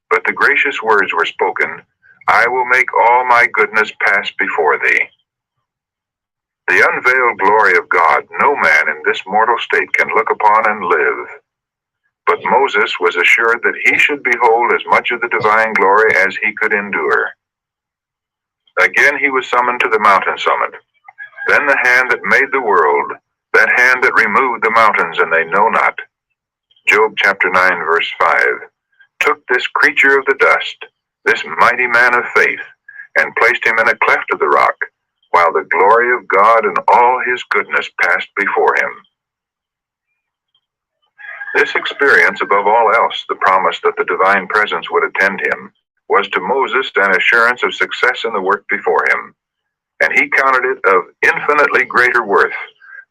but the gracious words were spoken, I will make all my goodness pass before thee. The unveiled glory of God no man in this mortal state can look upon and live. But Moses was assured that he should behold as much of the divine glory as he could endure. Again he was summoned to the mountain summit. Then the hand that made the world, that hand that removed the mountains and they know not, Job chapter 9 verse 5, took this creature of the dust, this mighty man of faith, and placed him in a cleft of the rock, while the glory of God and all his goodness passed before him. This experience, above all else, the promise that the divine presence would attend him, was to Moses an assurance of success in the work before him, and he counted it of infinitely greater worth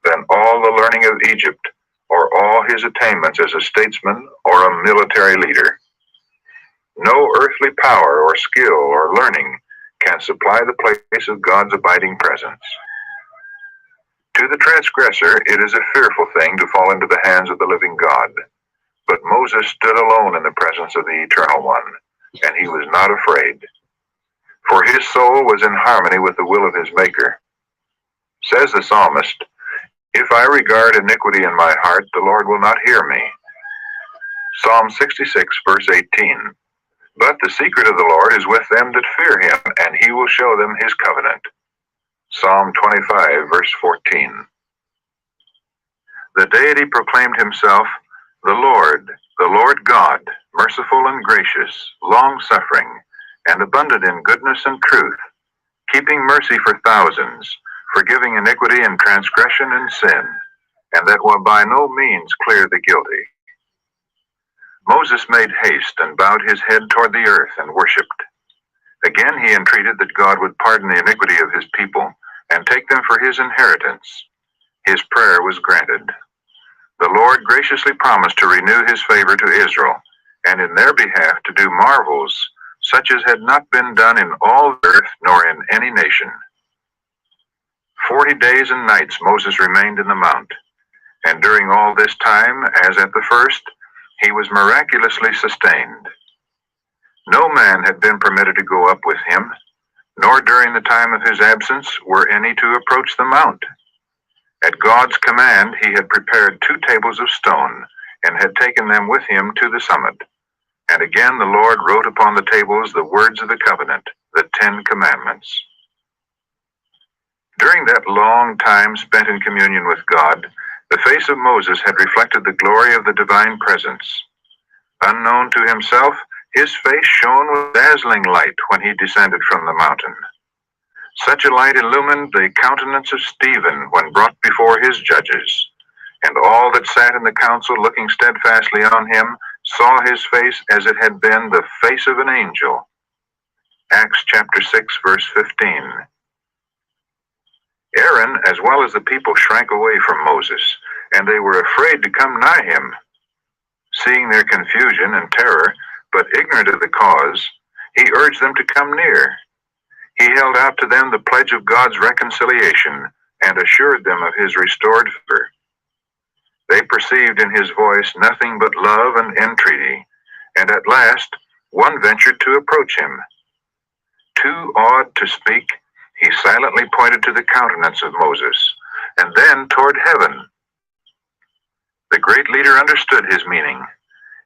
than all the learning of Egypt or all his attainments as a statesman or a military leader. No earthly power or skill or learning can supply the place of God's abiding presence. To the transgressor, it is a fearful thing to fall into the hands of the living God, But Moses stood alone in the presence of the Eternal One, and he was not afraid, for his soul was in harmony with the will of his Maker. Says the psalmist, "If I regard iniquity in my heart, the Lord will not hear me." Psalm 66, verse 18. "But the secret of the Lord is with them that fear him, and he will show them his covenant." Psalm 25, verse 14. The deity proclaimed himself, the Lord God, merciful and gracious, long-suffering, and abundant in goodness and truth, keeping mercy for thousands, forgiving iniquity and transgression and sin, and that will by no means clear the guilty. Moses made haste and bowed his head toward the earth and worshipped. Again he entreated that God would pardon the iniquity of his people and take them for his inheritance. His prayer was granted. The Lord graciously promised to renew his favor to Israel, and in their behalf to do marvels such as had not been done in all the earth nor in any nation. 40 days and nights Moses remained in the mount, and during all this time, as at the first, he was miraculously sustained. No man had been permitted to go up with him, nor during the time of his absence were any to approach the mount. At God's command, he had prepared 2 tables of stone, and had taken them with him to the summit. And again the Lord wrote upon the tables the words of the covenant, the 10 commandments. During that long time spent in communion with God, the face of Moses had reflected the glory of the divine presence. Unknown to himself, his face shone with dazzling light when he descended from the mountain. Such a light illumined the countenance of Stephen when brought before his judges, and all that sat in the council looking steadfastly on him saw his face as it had been the face of an angel. Acts chapter 6, verse 15. Aaron, as well as the people, shrank away from Moses, and they were afraid to come nigh him. Seeing their confusion and terror, but ignorant of the cause, he urged them to come near. He held out to them the pledge of God's reconciliation and assured them of his restored favor. They perceived in his voice nothing but love and entreaty, and at last one ventured to approach him. Too awed to speak, he silently pointed to the countenance of Moses, and then toward heaven. The great leader understood his meaning.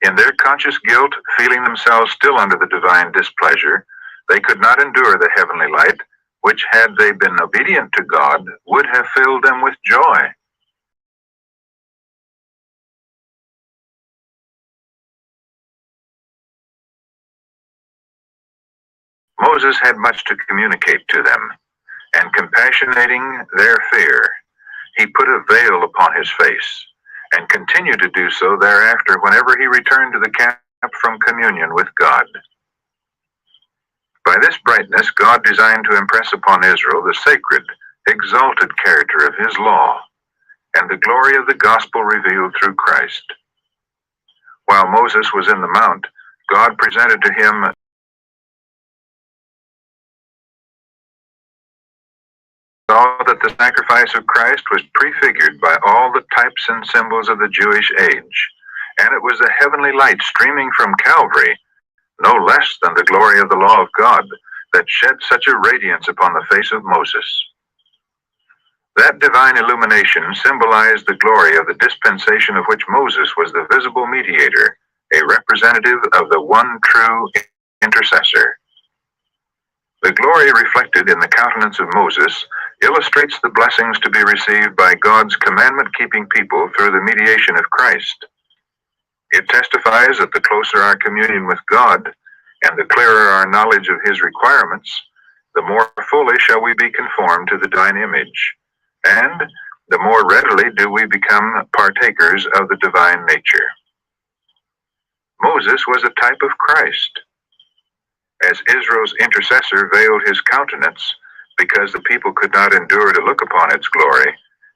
In their conscious guilt, feeling themselves still under the divine displeasure, they could not endure the heavenly light, which, had they been obedient to God, would have filled them with joy. Moses had much to communicate to them, and compassionating their fear, he put a veil upon his face, and continued to do so thereafter whenever he returned to the camp from communion with God. By this brightness, God designed to impress upon Israel the sacred, exalted character of his law, and the glory of the gospel revealed through Christ. While Moses was in the mount, God presented to him saw that the sacrifice of Christ was prefigured by all the types and symbols of the Jewish age, and it was a heavenly light streaming from Calvary, no less than the glory of the law of God, that shed such a radiance upon the face of Moses. That divine illumination symbolized the glory of the dispensation of which Moses was the visible mediator, a representative of the one true intercessor. The glory reflected in the countenance of Moses illustrates the blessings to be received by God's commandment-keeping people through the mediation of Christ. It testifies that the closer our communion with God, and the clearer our knowledge of his requirements, the more fully shall we be conformed to the divine image, and the more readily do we become partakers of the divine nature. Moses was a type of Christ. As Israel's intercessor veiled his countenance because the people could not endure to look upon its glory,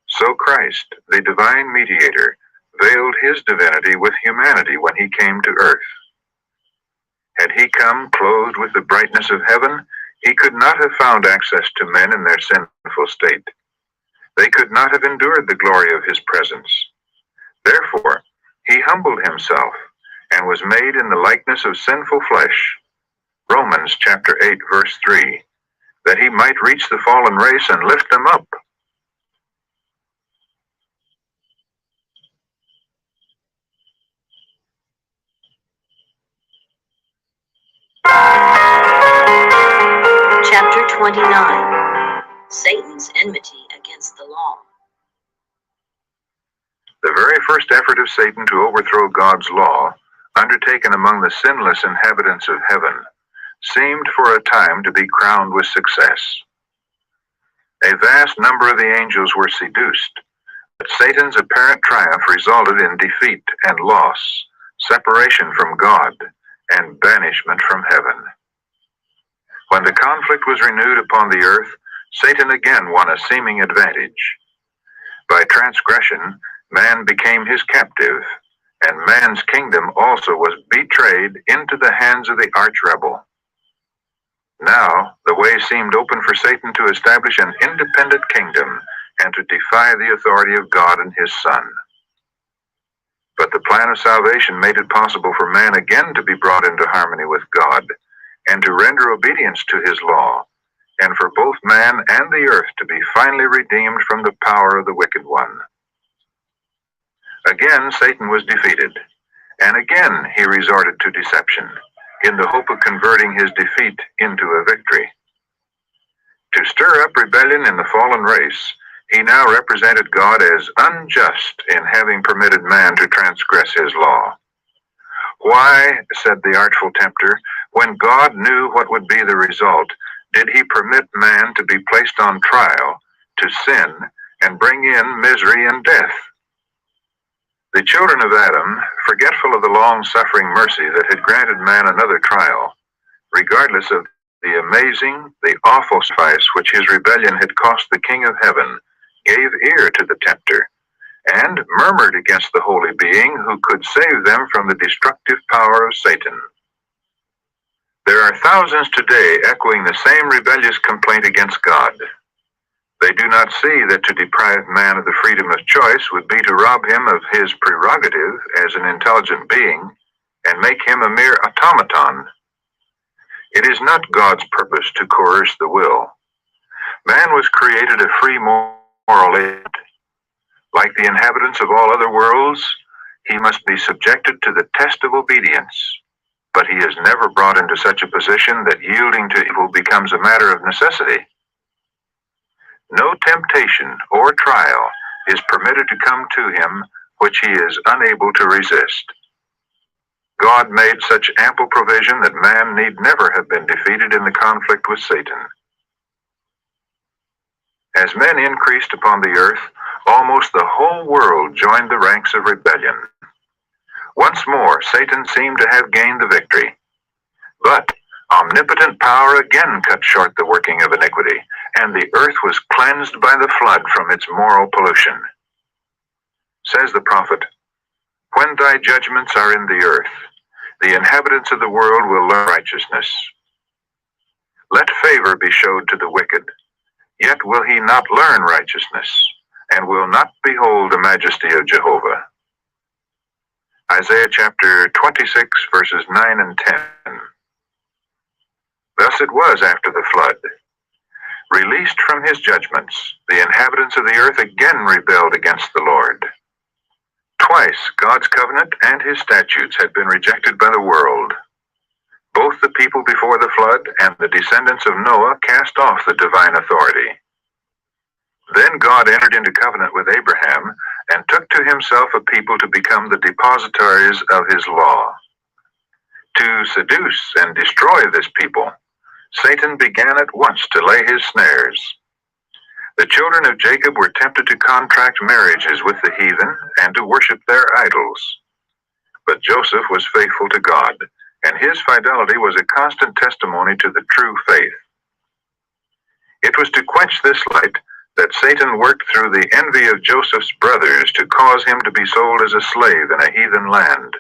so Christ, the divine mediator, veiled his divinity with humanity when he came to earth. Had he come clothed with the brightness of heaven, he could not have found access to men in their sinful state. They could not have endured the glory of his presence. Therefore, he humbled himself himself, and was made in the likeness of sinful flesh. Romans chapter 8, verse 3, that he might reach the fallen race and lift them up. Chapter 29. Satan's enmity against the law. The very first effort of Satan to overthrow God's law, undertaken among the sinless inhabitants of heaven, seemed for a time to be crowned with success. A vast number of the angels were seduced, but Satan's apparent triumph resulted in defeat and loss, separation from God, and banishment from heaven. When the conflict was renewed upon the earth, Satan again won a seeming advantage. By transgression, man became his captive, and man's kingdom also was betrayed into the hands of the arch-rebel. Now, the way seemed open for Satan to establish an independent kingdom and to defy the authority of God and his Son. But the plan of salvation made it possible for man again to be brought into harmony with God and to render obedience to his law, and for both man and the earth to be finally redeemed from the power of the wicked one. Again, Satan was defeated, and again he resorted to deception, in the hope of converting his defeat into a victory. To stir up rebellion in the fallen race, he now represented God as unjust in having permitted man to transgress his law. Why, said the artful tempter, when God knew what would be the result, did he permit man to be placed on trial, to sin, and bring in misery and death? The children of Adam, forgetful of the long-suffering mercy that had granted man another trial, regardless of the amazing, the awful sacrifice which his rebellion had cost the King of Heaven, gave ear to the tempter, and murmured against the holy being who could save them from the destructive power of Satan. There are thousands today echoing the same rebellious complaint against God. They do not see that to deprive man of the freedom of choice would be to rob him of his prerogative as an intelligent being and make him a mere automaton. It is not God's purpose to coerce the will. Man was created a free moral agent. Like the inhabitants of all other worlds, he must be subjected to the test of obedience, but he is never brought into such a position that yielding to evil becomes a matter of necessity. No temptation or trial is permitted to come to him which he is unable to resist. God made such ample provision that man need never have been defeated in the conflict with Satan. As men increased upon the earth, almost the whole world joined the ranks of rebellion. Once more, Satan seemed to have gained the victory. But omnipotent power again cut short the working of iniquity, and the earth was cleansed by the flood from its moral pollution. Says the prophet, "When thy judgments are in the earth, the inhabitants of the world will learn righteousness. Let favor be showed to the wicked, yet will he not learn righteousness, and will not behold the majesty of Jehovah." Isaiah chapter 26, verses 9 and 10. Thus it was after the flood. Released from his judgments, the inhabitants of the earth again rebelled against the Lord. Twice God's covenant and his statutes had been rejected by the world. Both the people before the flood and the descendants of Noah cast off the divine authority. Then God entered into covenant with Abraham and took to himself a people to become the depositaries of his law. To seduce and destroy this people, Satan began at once to lay his snares. The children of Jacob were tempted to contract marriages with the heathen and to worship their idols. But Joseph was faithful to God, and his fidelity was a constant testimony to the true faith. It was to quench this light that Satan worked through the envy of Joseph's brothers to cause him to be sold as a slave in a heathen land.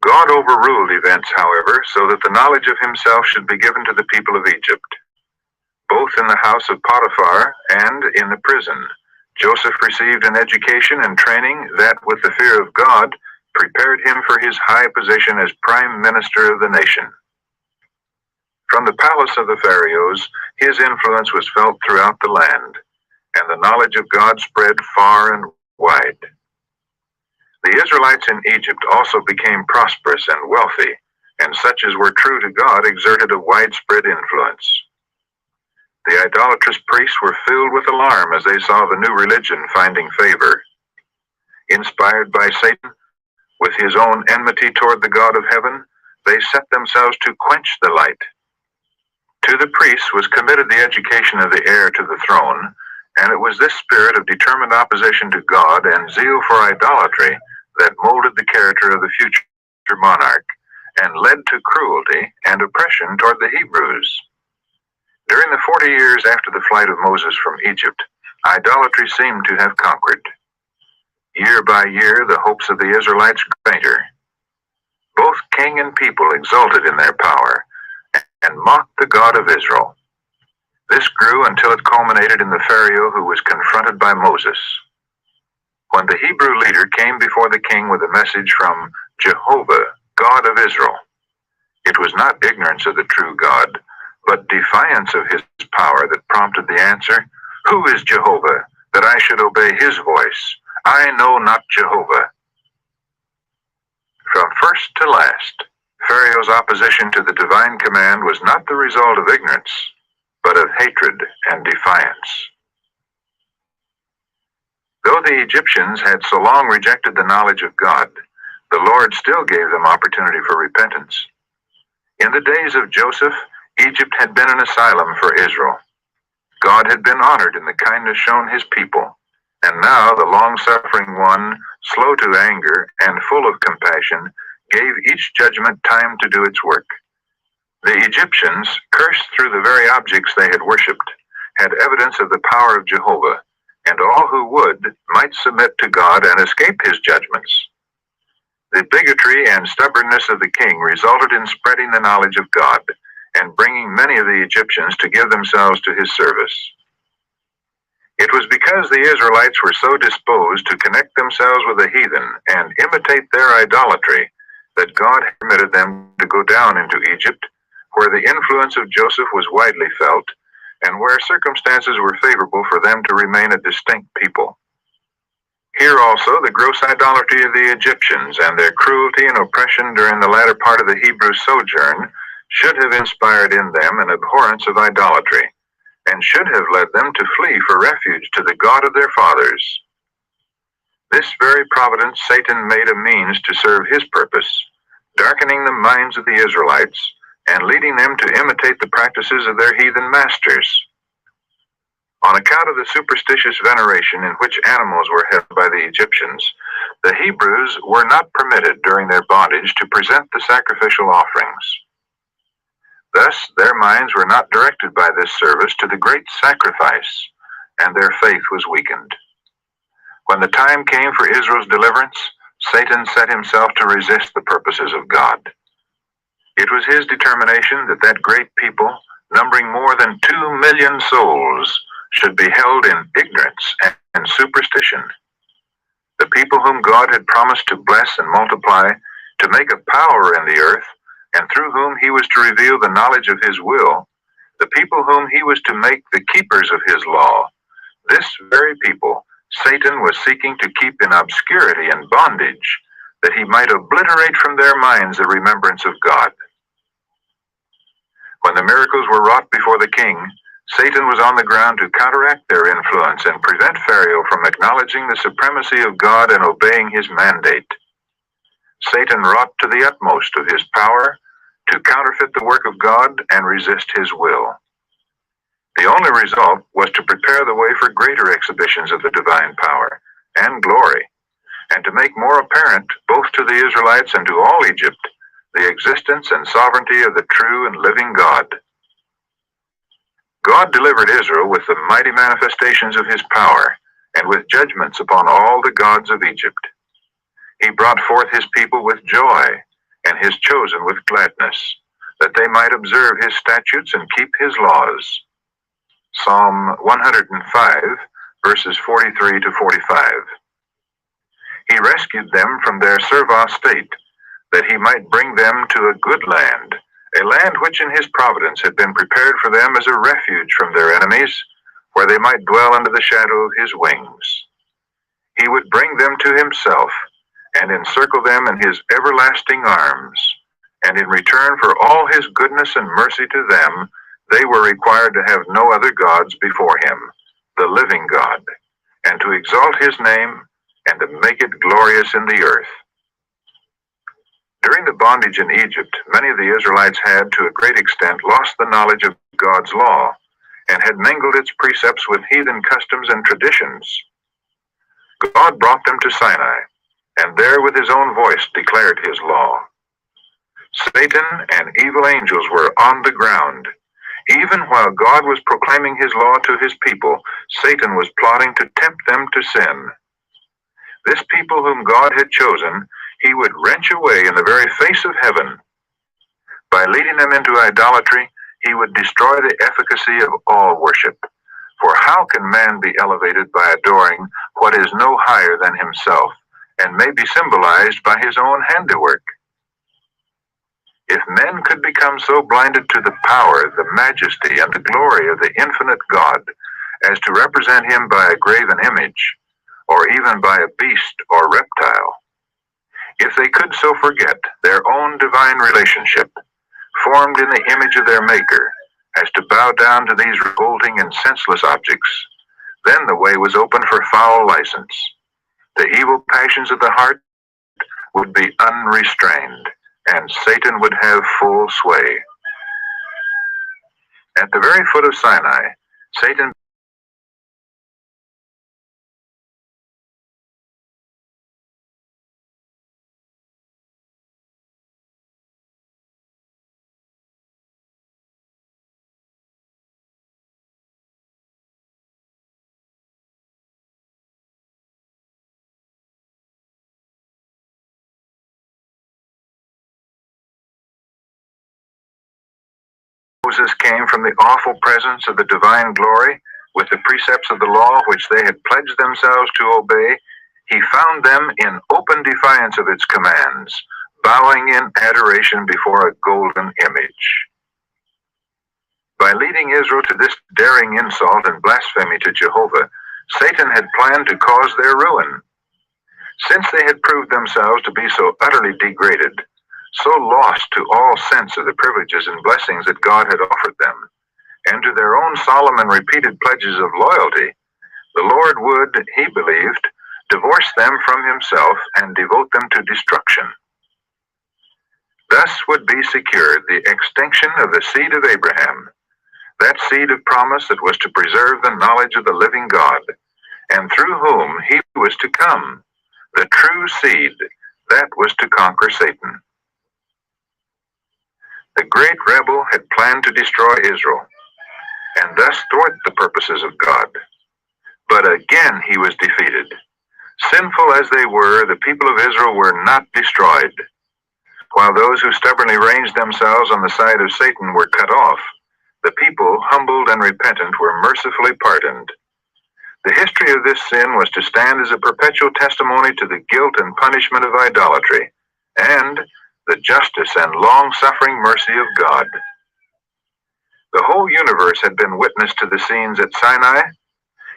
God overruled events, however, so that the knowledge of himself should be given to the people of Egypt. Both in the house of Potiphar and in the prison, Joseph received an education and training that, with the fear of God, prepared him for his high position as prime minister of the nation. From the palace of the pharaohs, his influence was felt throughout the land, and the knowledge of God spread far and wide. The Israelites in Egypt also became prosperous and wealthy, and such as were true to God exerted a widespread influence. The idolatrous priests were filled with alarm as they saw the new religion finding favor. Inspired by Satan, with his own enmity toward the God of heaven, they set themselves to quench the light. To the priests was committed the education of the heir to the throne, and it was this spirit of determined opposition to God and zeal for idolatry that molded the character of the future monarch and led to cruelty and oppression toward the Hebrews. During the 40 years after the flight of Moses from Egypt, idolatry seemed to have conquered. Year by year, the hopes of the Israelites grew greater. Both king and people exulted in their power and mocked the God of Israel. This grew until it culminated in the Pharaoh who was confronted by Moses. When the Hebrew leader came before the king with a message from Jehovah, God of Israel, it was not ignorance of the true God, but defiance of his power that prompted the answer, "Who is Jehovah, that I should obey his voice? I know not Jehovah." From first to last, Pharaoh's opposition to the divine command was not the result of ignorance, but of hatred and defiance. Though the Egyptians had so long rejected the knowledge of God, the Lord still gave them opportunity for repentance. In the days of Joseph, Egypt had been an asylum for Israel. God had been honored in the kindness shown his people, and now the long-suffering one, slow to anger and full of compassion, gave each judgment time to do its work. The Egyptians, cursed through the very objects they had worshipped, had evidence of the power of Jehovah, and all who would might submit to God and escape his judgments. The bigotry and stubbornness of the king resulted in spreading the knowledge of God and bringing many of the Egyptians to give themselves to his service. It was because the Israelites were so disposed to connect themselves with the heathen and imitate their idolatry that God permitted them to go down into Egypt, where the influence of Joseph was widely felt, and where circumstances were favorable for them to remain a distinct people. Here also the gross idolatry of the Egyptians and their cruelty and oppression during the latter part of the Hebrew sojourn should have inspired in them an abhorrence of idolatry, and should have led them to flee for refuge to the God of their fathers. This very providence Satan made a means to serve his purpose, darkening the minds of the Israelites and leading them to imitate the practices of their heathen masters. On account of the superstitious veneration in which animals were held by the Egyptians, the Hebrews were not permitted during their bondage to present the sacrificial offerings. Thus, their minds were not directed by this service to the great sacrifice, and their faith was weakened. When the time came for Israel's deliverance, Satan set himself to resist the purposes of God. It was his determination that that great people, numbering more than 2 million souls, should be held in ignorance and superstition. The people whom God had promised to bless and multiply, to make a power in the earth, and through whom he was to reveal the knowledge of his will, the people whom he was to make the keepers of his law, this very people Satan was seeking to keep in obscurity and bondage, that he might obliterate from their minds the remembrance of God. When the miracles were wrought before the king, Satan was on the ground to counteract their influence and prevent Pharaoh from acknowledging the supremacy of God and obeying his mandate. Satan wrought to the utmost of his power to counterfeit the work of God and resist his will. The only result was to prepare the way for greater exhibitions of the divine power and glory, and to make more apparent, both to the Israelites and to all Egypt, the existence and sovereignty of the true and living God. God delivered Israel with the mighty manifestations of his power, and with judgments upon all the gods of Egypt. He brought forth his people with joy, and his chosen with gladness, that they might observe his statutes and keep his laws. Psalm 105, verses 43 to 45. He rescued them from their servile state, that he might bring them to a good land, a land which in his providence had been prepared for them as a refuge from their enemies, where they might dwell under the shadow of his wings. He would bring them to himself and encircle them in his everlasting arms, and in return for all his goodness and mercy to them, they were required to have no other gods before him, the living God, and to exalt his name and to make it glorious in the earth. During the bondage in Egypt, many of the Israelites had, to a great extent, lost the knowledge of God's law and had mingled its precepts with heathen customs and traditions. God brought them to Sinai, and there with his own voice declared his law. Satan and evil angels were on the ground. Even while God was proclaiming his law to his people, Satan was plotting to tempt them to sin. This people whom God had chosen, he would wrench away in the very face of heaven. By leading them into idolatry, he would destroy the efficacy of all worship. For how can man be elevated by adoring what is no higher than himself, and may be symbolized by his own handiwork? If men could become so blinded to the power, the majesty, and the glory of the infinite God as to represent him by a graven image, or even by a beast or reptile, if they could so forget their own divine relationship, formed in the image of their Maker, as to bow down to these revolting and senseless objects, then the way was open for foul license. The evil passions of the heart would be unrestrained, and Satan would have full sway. At the very foot of Sinai, Satan Moses came from the awful presence of the divine glory with the precepts of the law which they had pledged themselves to obey. He found them in open defiance of its commands, bowing in adoration before a golden image. By leading Israel to this daring insult and blasphemy to Jehovah, Satan had planned to cause their ruin. Since they had proved themselves to be so utterly degraded, so lost to all sense of the privileges and blessings that God had offered them, and to their own solemn and repeated pledges of loyalty, the Lord would, he believed, divorce them from himself and devote them to destruction. Thus would be secured the extinction of the seed of Abraham, that seed of promise that was to preserve the knowledge of the living God, and through whom he was to come, the true seed that was to conquer Satan. The great rebel had planned to destroy Israel, and thus thwart the purposes of God. But again he was defeated. Sinful as they were, the people of Israel were not destroyed. While those who stubbornly ranged themselves on the side of Satan were cut off, the people, humbled and repentant, were mercifully pardoned. The history of this sin was to stand as a perpetual testimony to the guilt and punishment of idolatry, and the justice and long-suffering mercy of God. The whole universe had been witness to the scenes at Sinai.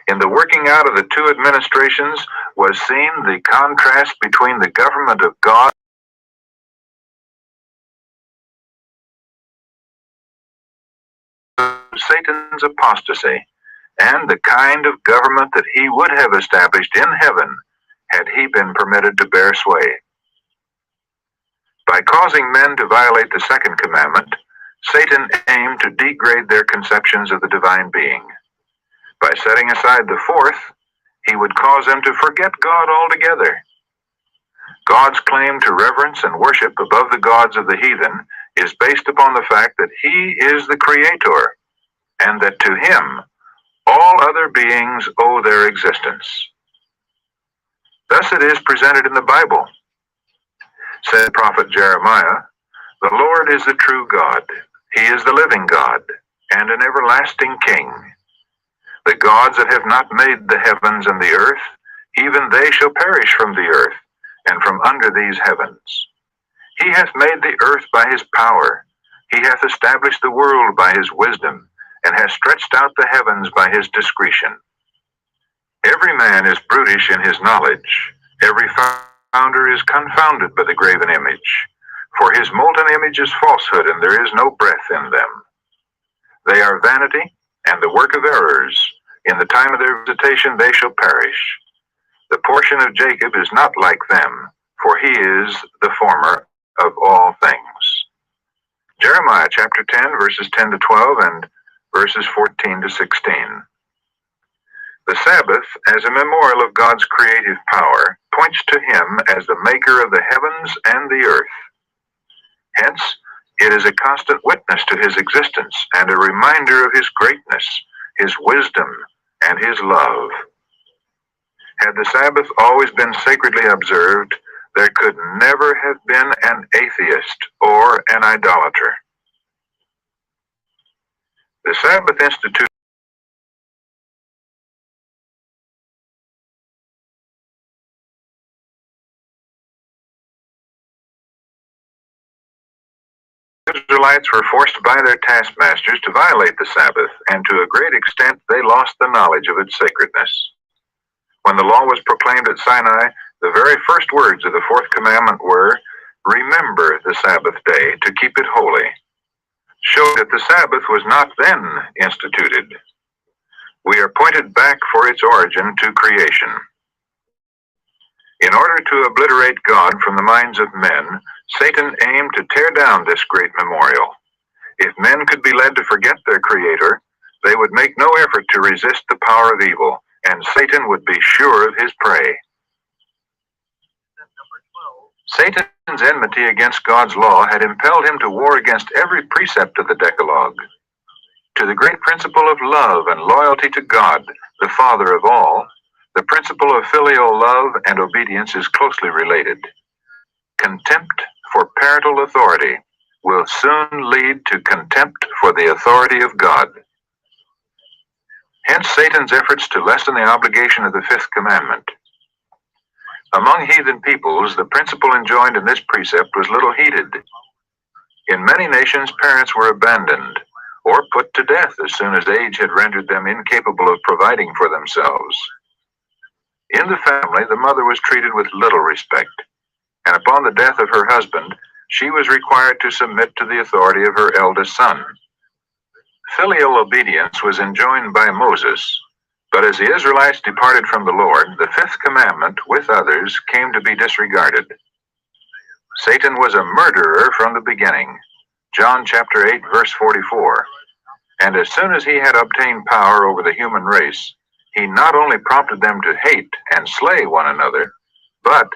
In the working out of the two administrations was seen the contrast between the government of God and Satan's apostasy, and the kind of government that he would have established in heaven had he been permitted to bear sway. By causing men to violate the second commandment, Satan aimed to degrade their conceptions of the divine being. By setting aside the fourth, he would cause them to forget God altogether. God's claim to reverence and worship above the gods of the heathen is based upon the fact that he is the Creator, and that to him all other beings owe their existence. Thus it is presented in the Bible. Said prophet Jeremiah, "The Lord is the true God. He is the living God, and an everlasting King. The gods that have not made the heavens and the earth, even they shall perish from the earth, and from under these heavens. He hath made the earth by his power. He hath established the world by his wisdom, and hath stretched out the heavens by his discretion. Every man is brutish in his knowledge. Every founder is confounded by the graven image. For his molten image is falsehood, and there is no breath in them. They are vanity, and the work of errors. In the time of their visitation they shall perish. The portion of Jacob is not like them, for he is the former of all things. Jeremiah chapter 10, verses 10 to 12, and verses 14 to 16. The Sabbath, as a memorial of God's creative power, points to him as the maker of the heavens and the earth. Hence, it is a constant witness to his existence and a reminder of his greatness, his wisdom, and his love. Had the Sabbath always been sacredly observed, there could never have been an atheist or an idolater. The Sabbath Institute Israelites were forced by their taskmasters to violate the Sabbath, and to a great extent they lost the knowledge of its sacredness. When the law was proclaimed at Sinai, the very first words of the fourth commandment were, "Remember the Sabbath day to keep it holy," showing that the Sabbath was not then instituted. We are pointed back for its origin to creation. In order to obliterate God from the minds of men, Satan aimed to tear down this great memorial. If men could be led to forget their Creator, they would make no effort to resist the power of evil, and Satan would be sure of his prey. Satan's enmity against God's law had impelled him to war against every precept of the Decalogue. To the great principle of love and loyalty to God, the Father of all, the principle of filial love and obedience is closely related. Contempt for parental authority will soon lead to contempt for the authority of God. Hence Satan's efforts to lessen the obligation of the fifth commandment. Among heathen peoples, the principle enjoined in this precept was little heeded. In many nations, parents were abandoned or put to death as soon as age had rendered them incapable of providing for themselves. In the family, the mother was treated with little respect, and upon the death of her husband, she was required to submit to the authority of her eldest son. Filial obedience was enjoined by Moses, but as the Israelites departed from the Lord, the fifth commandment, with others, came to be disregarded. Satan was a murderer from the beginning. John chapter 8, verse 44. And as soon as he had obtained power over the human race, he not only prompted them to hate and slay one another, but,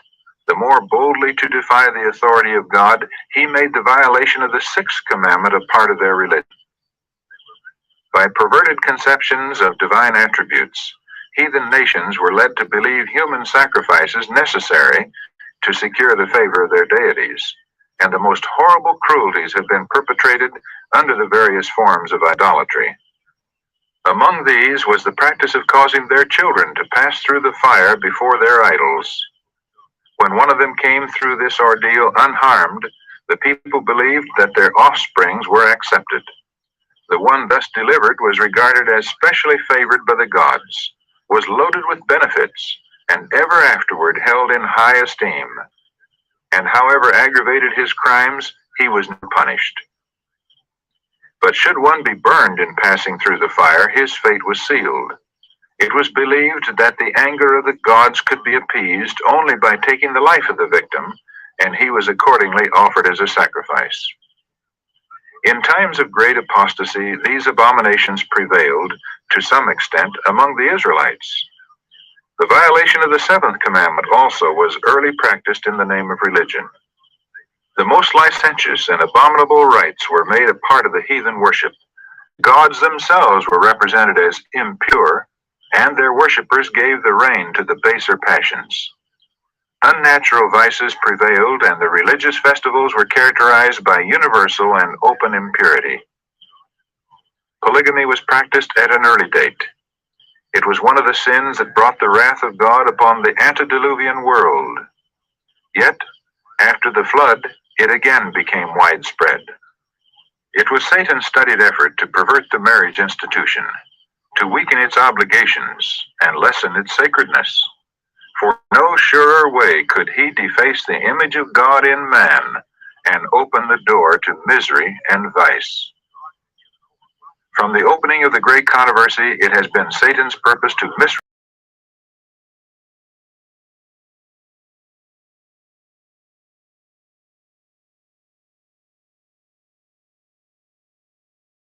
the more boldly to defy the authority of God, he made the violation of the sixth commandment a part of their religion. By perverted conceptions of divine attributes, heathen nations were led to believe human sacrifices necessary to secure the favor of their deities, and the most horrible cruelties have been perpetrated under the various forms of idolatry. Among these was the practice of causing their children to pass through the fire before their idols. When one of them came through this ordeal unharmed, the people believed that their offsprings were accepted. The one thus delivered was regarded as specially favored by the gods, was loaded with benefits, and ever afterward held in high esteem. And however aggravated his crimes, he was not punished. But should one be burned in passing through the fire, his fate was sealed. It was believed that the anger of the gods could be appeased only by taking the life of the victim, and he was accordingly offered as a sacrifice. In times of great apostasy, these abominations prevailed, to some extent, among the Israelites. The violation of the seventh commandment also was early practiced in the name of religion. The most licentious and abominable rites were made a part of the heathen worship. Gods themselves were represented as impure, and their worshippers gave the rein to the baser passions. Unnatural vices prevailed, and the religious festivals were characterized by universal and open impurity. Polygamy was practiced at an early date. It was one of the sins that brought the wrath of God upon the antediluvian world. Yet, after the flood, it again became widespread. It was Satan's studied effort to pervert the marriage institution, to weaken its obligations, and lessen its sacredness. For no surer way could he deface the image of God in man and open the door to misery and vice. From the opening of the great controversy, it has been Satan's purpose to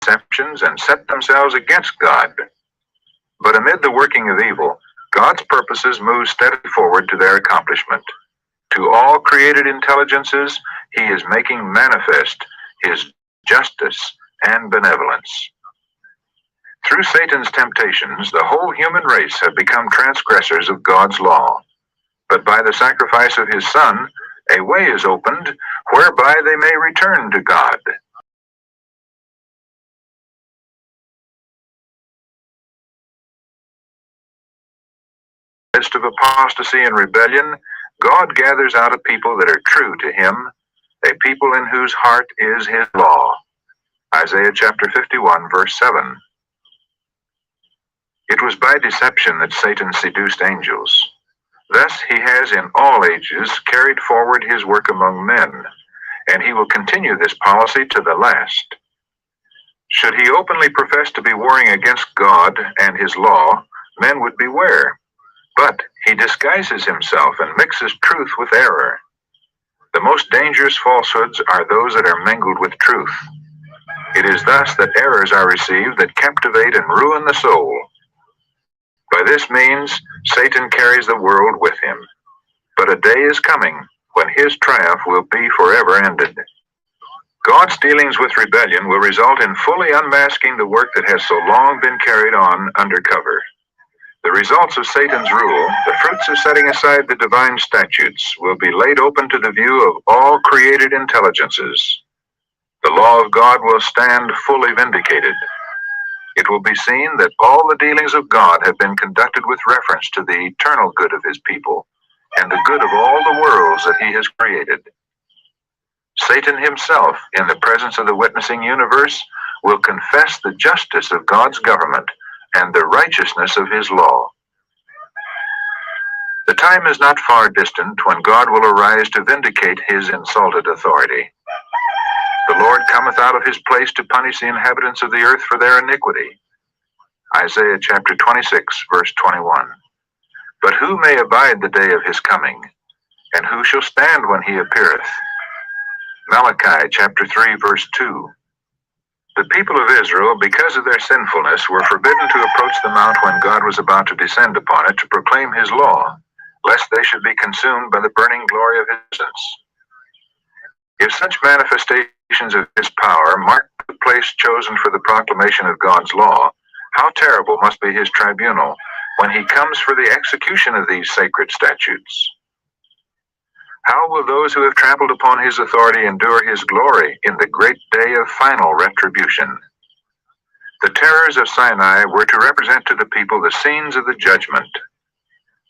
misconceptions and set themselves against God. But amid the working of evil, God's purposes move steadily forward to their accomplishment. To all created intelligences, he is making manifest his justice and benevolence. Through Satan's temptations, the whole human race have become transgressors of God's law. But by the sacrifice of his Son, a way is opened whereby they may return to God. In the midst of apostasy and rebellion, God gathers out a people that are true to him, a people in whose heart is his law. Isaiah chapter 51, verse 7. It was by deception that Satan seduced angels. Thus he has in all ages carried forward his work among men, and he will continue this policy to the last. Should he openly profess to be warring against God and his law, men would beware. But he disguises himself and mixes truth with error. The most dangerous falsehoods are those that are mingled with truth. It is thus that errors are received that captivate and ruin the soul. By this means, Satan carries the world with him. But a day is coming when his triumph will be forever ended. God's dealings with rebellion will result in fully unmasking the work that has so long been carried on undercover. The results of Satan's rule, the fruits of setting aside the divine statutes, will be laid open to the view of all created intelligences. The law of God will stand fully vindicated. It will be seen that all the dealings of God have been conducted with reference to the eternal good of his people and the good of all the worlds that he has created. Satan himself, in the presence of the witnessing universe, will confess the justice of God's government and the righteousness of his law. The time is not far distant when God will arise to vindicate his insulted authority. The Lord cometh out of his place to punish the inhabitants of the earth for their iniquity. Isaiah chapter 26, verse 21. But who may abide the day of his coming? And who shall stand when he appeareth? Malachi chapter 3, verse 2. The people of Israel, because of their sinfulness, were forbidden to approach the mount when God was about to descend upon it to proclaim his law, lest they should be consumed by the burning glory of his presence. If such manifestations of his power mark the place chosen for the proclamation of God's law, how terrible must be his tribunal when he comes for the execution of these sacred statutes. How will those who have trampled upon his authority endure his glory in the great day of final retribution? The terrors of Sinai were to represent to the people the scenes of the judgment.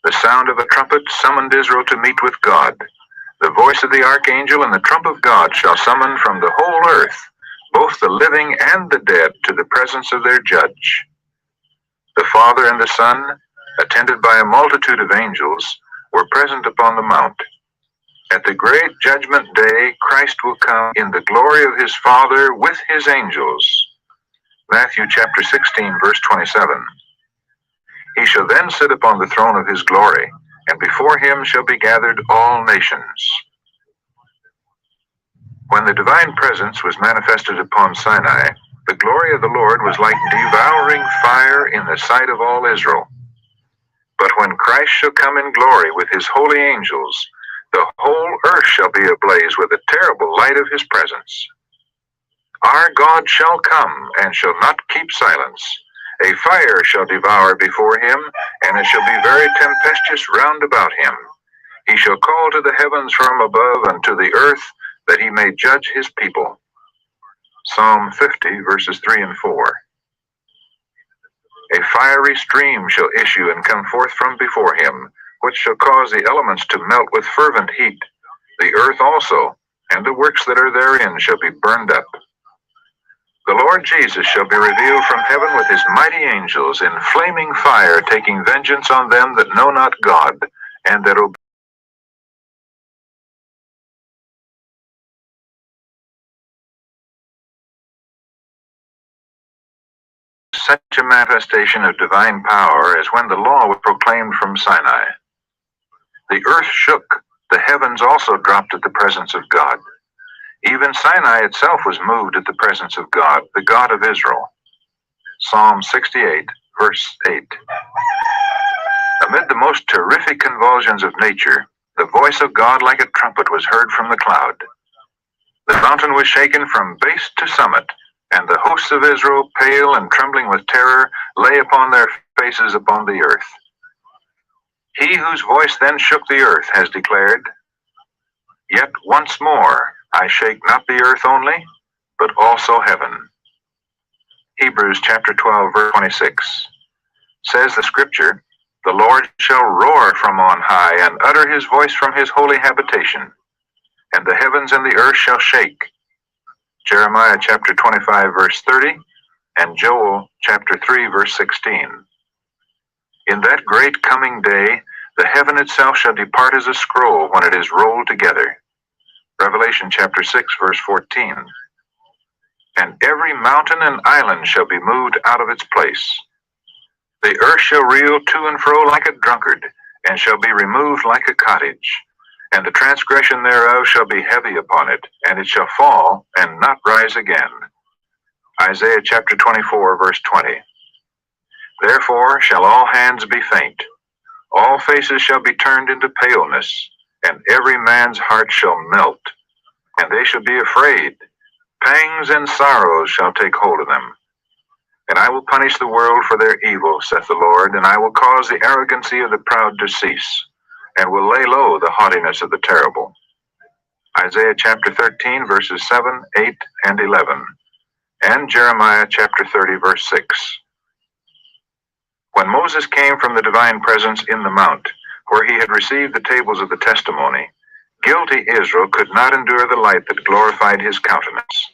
The sound of a trumpet summoned Israel to meet with God. The voice of the archangel and the trump of God shall summon from the whole earth both the living and the dead to the presence of their judge. The Father and the Son, attended by a multitude of angels, were present upon the mount. At the great judgment day, Christ will come in the glory of his Father with his angels. Matthew chapter 16, verse 27. He shall then sit upon the throne of his glory, and before him shall be gathered all nations. When the divine presence was manifested upon Sinai, the glory of the Lord was like devouring fire in the sight of all Israel. But when Christ shall come in glory with his holy angels, the whole earth shall be ablaze with the terrible light of his presence. Our God shall come and shall not keep silence. A fire shall devour before him, and it shall be very tempestuous round about him. He shall call to the heavens from above and to the earth, that he may judge his people. Psalm 50, verses 3 and 4. A fiery stream shall issue and come forth from before him, which shall cause the elements to melt with fervent heat. The earth also, and the works that are therein shall be burned up. The Lord Jesus shall be revealed from heaven with his mighty angels in flaming fire, taking vengeance on them that know not God, and that obey such a manifestation of divine power as when the law was proclaimed from Sinai. The earth shook, the heavens also dropped at the presence of God. Even Sinai itself was moved at the presence of God, the God of Israel. Psalm 68, verse 8. Amid the most terrific convulsions of nature, the voice of God like a trumpet was heard from the cloud. The mountain was shaken from base to summit, and the hosts of Israel, pale and trembling with terror, lay upon their faces upon the earth. He whose voice then shook the earth has declared, "Yet once more I shake not the earth only, but also heaven." Hebrews chapter 12, verse 26. Says the scripture, "The Lord shall roar from on high, and utter his voice from his holy habitation, and the heavens and the earth shall shake." Jeremiah chapter 25, verse 30, and Joel chapter 3, verse 16. In that great coming day, the heaven itself shall depart as a scroll when it is rolled together. Revelation chapter 6, verse 14. And every mountain and island shall be moved out of its place. The earth shall reel to and fro like a drunkard, and shall be removed like a cottage. And the transgression thereof shall be heavy upon it, and it shall fall, and not rise again. Isaiah chapter 24, verse 20. Therefore shall all hands be faint, all faces shall be turned into paleness, and every man's heart shall melt, and they shall be afraid. Pangs and sorrows shall take hold of them. And I will punish the world for their evil, saith the Lord, and I will cause the arrogancy of the proud to cease, and will lay low the haughtiness of the terrible. Isaiah chapter 13, verses 7, 8, and 11, and Jeremiah chapter 30, verse 6. When Moses came from the divine presence in the mount, where he had received the tables of the testimony, guilty Israel could not endure the light that glorified his countenance.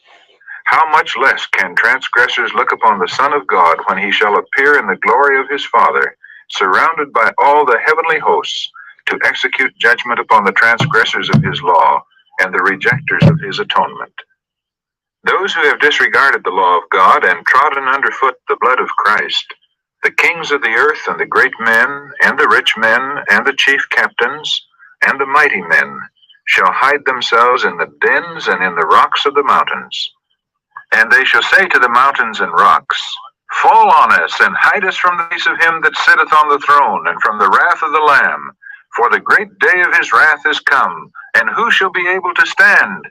How much less can transgressors look upon the Son of God when he shall appear in the glory of his Father, surrounded by all the heavenly hosts, to execute judgment upon the transgressors of his law and the rejectors of his atonement. Those who have disregarded the law of God and trodden underfoot the blood of Christ, the kings of the earth and the great men and the rich men and the chief captains and the mighty men shall hide themselves in the dens and in the rocks of the mountains. And they shall say to the mountains and rocks, Fall on us, and hide us from the face of him that sitteth on the throne, and from the wrath of the Lamb. For the great day of his wrath is come, and who shall be able to stand?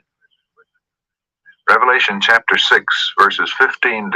Revelation chapter 6, verses 15 to